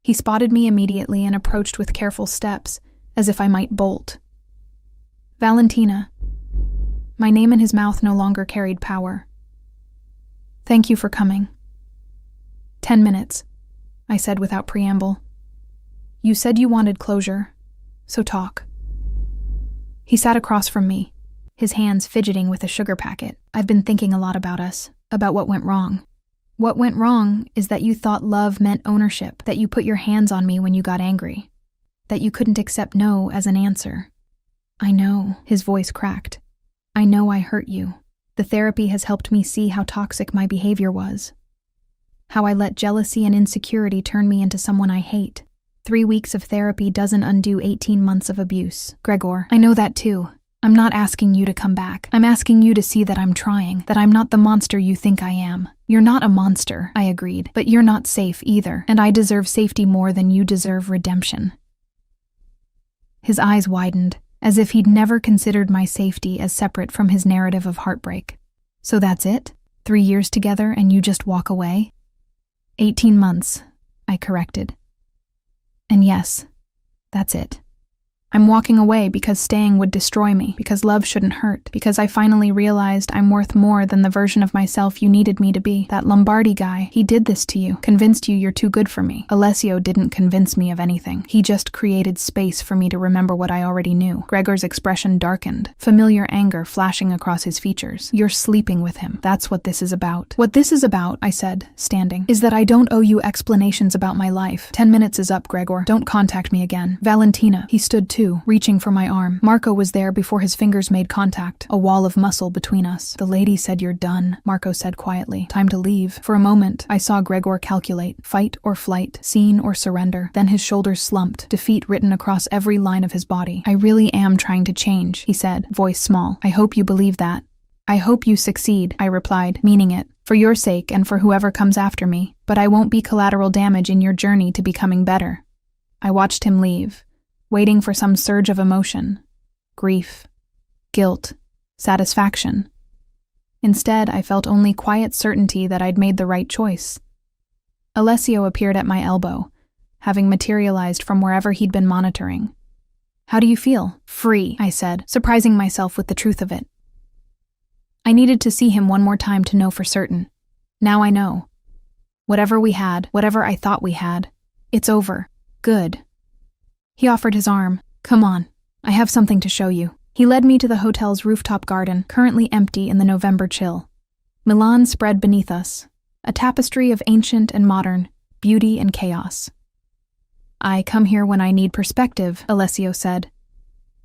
C: He spotted me immediately and approached with careful steps, as if I might bolt. Valentina. My name in his mouth no longer carried power. Thank you for coming. 10 minutes, I said without preamble. You said you wanted closure, so talk. He sat across from me, his hands fidgeting with a sugar packet. I've been thinking a lot about us, about what went wrong. What went wrong is that you thought love meant ownership, that you put your hands on me when you got angry, that you couldn't accept no as an answer. I know, his voice cracked. I know I hurt you. The therapy has helped me see how toxic my behavior was, how I let jealousy and insecurity turn me into someone I hate. 3 weeks of therapy doesn't undo 18 months of abuse. Gregor, I know that too. I'm not asking you to come back. I'm asking you to see that I'm trying, that I'm not the monster you think I am. You're not a monster, I agreed, but you're not safe either, and I deserve safety more than you deserve redemption. His eyes widened, as if he'd never considered my safety as separate from his narrative of heartbreak. So that's it? 3 years together and you just walk away? 18 months, I corrected. And yes, that's it. I'm walking away because staying would destroy me, because love shouldn't hurt, because I finally realized I'm worth more than the version of myself you needed me to be. That Lombardi guy, he did this to you, convinced you you're too good for me. Alessio didn't convince me of anything. He just created space for me to remember what I already knew. Gregor's expression darkened, familiar anger flashing across his features. You're sleeping with him. That's what this is about. What this is about, I said, standing, is that I don't owe you explanations about my life. 10 minutes is up, Gregor. Don't contact me again. Valentina, he stood too, reaching for my arm. Marco was there before his fingers made contact, a wall of muscle between us. The lady said you're done, Marco said quietly. Time to leave. For a moment, I saw Gregor calculate, fight or flight, scene or surrender. Then his shoulders slumped, defeat written across every line of his body. I really am trying to change, he said, voice small. I hope you believe that. I hope you succeed, I replied, meaning it. For your sake and for whoever comes after me, but I won't be collateral damage in your journey to becoming better. I watched him leave, waiting for some surge of emotion, grief, guilt, satisfaction. Instead, I felt only quiet certainty that I'd made the right choice. Alessio appeared at my elbow, having materialized from wherever he'd been monitoring. How do you feel? Free, I said, surprising myself with the truth of it. I needed to see him one more time to know for certain. Now I know. Whatever we had, whatever I thought we had, it's over. Good. He offered his arm. Come on, I have something to show you. He led me to the hotel's rooftop garden, currently empty in the November chill. Milan spread beneath us, a tapestry of ancient and modern, beauty and chaos. I come here when I need perspective, Alessio said.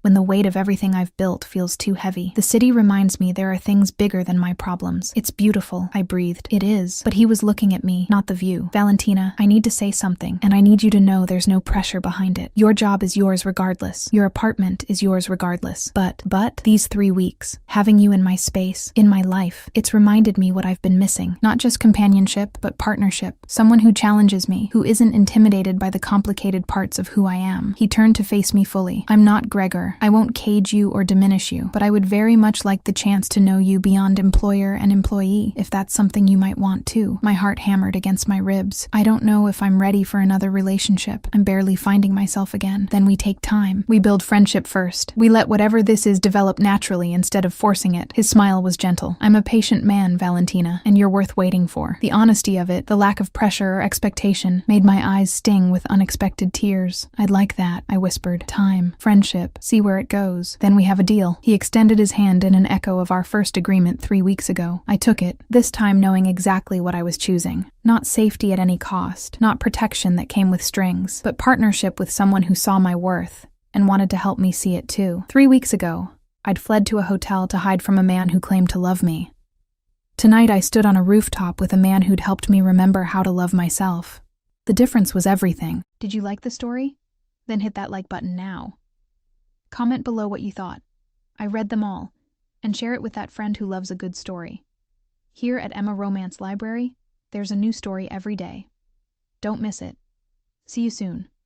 C: When the weight of everything I've built feels too heavy. The city reminds me there are things bigger than my problems. It's beautiful, I breathed. It is. But he was looking at me, not the view. Valentina, I need to say something, and I need you to know there's no pressure behind it. Your job is yours regardless. Your apartment is yours regardless. But these 3 weeks, having you in my space, in my life, it's reminded me what I've been missing. Not just companionship, but partnership. Someone who challenges me, who isn't intimidated by the complicated parts of who I am. He turned to face me fully. I'm not Gregor. I won't cage you or diminish you, but I would very much like the chance to know you beyond employer and employee, if that's something you might want too. My heart hammered against my ribs. I don't know if I'm ready for another relationship. I'm barely finding myself again. Then we take time. We build friendship first. We let whatever this is develop naturally instead of forcing it. His smile was gentle. I'm a patient man, Valentina, and you're worth waiting for. The honesty of it, the lack of pressure or expectation, made my eyes sting with unexpected tears. I'd like that, I whispered. Time, friendship, see where it goes. Then we have a deal. He extended his hand in an echo of our first agreement 3 weeks ago. I took it, this time knowing exactly what I was choosing. Not safety at any cost, not protection that came with strings, but partnership with someone who saw my worth and wanted to help me see it too. 3 weeks ago, I'd fled to a hotel to hide from a man who claimed to love me. Tonight I stood on a rooftop with a man who'd helped me remember how to love myself. The difference was everything. Did you like the story? Then hit that like button now. Comment below what you thought. I read them all, and share it with that friend who loves a good story. Here at Emma Romance Library, there's a new story every day. Don't miss it. See you soon.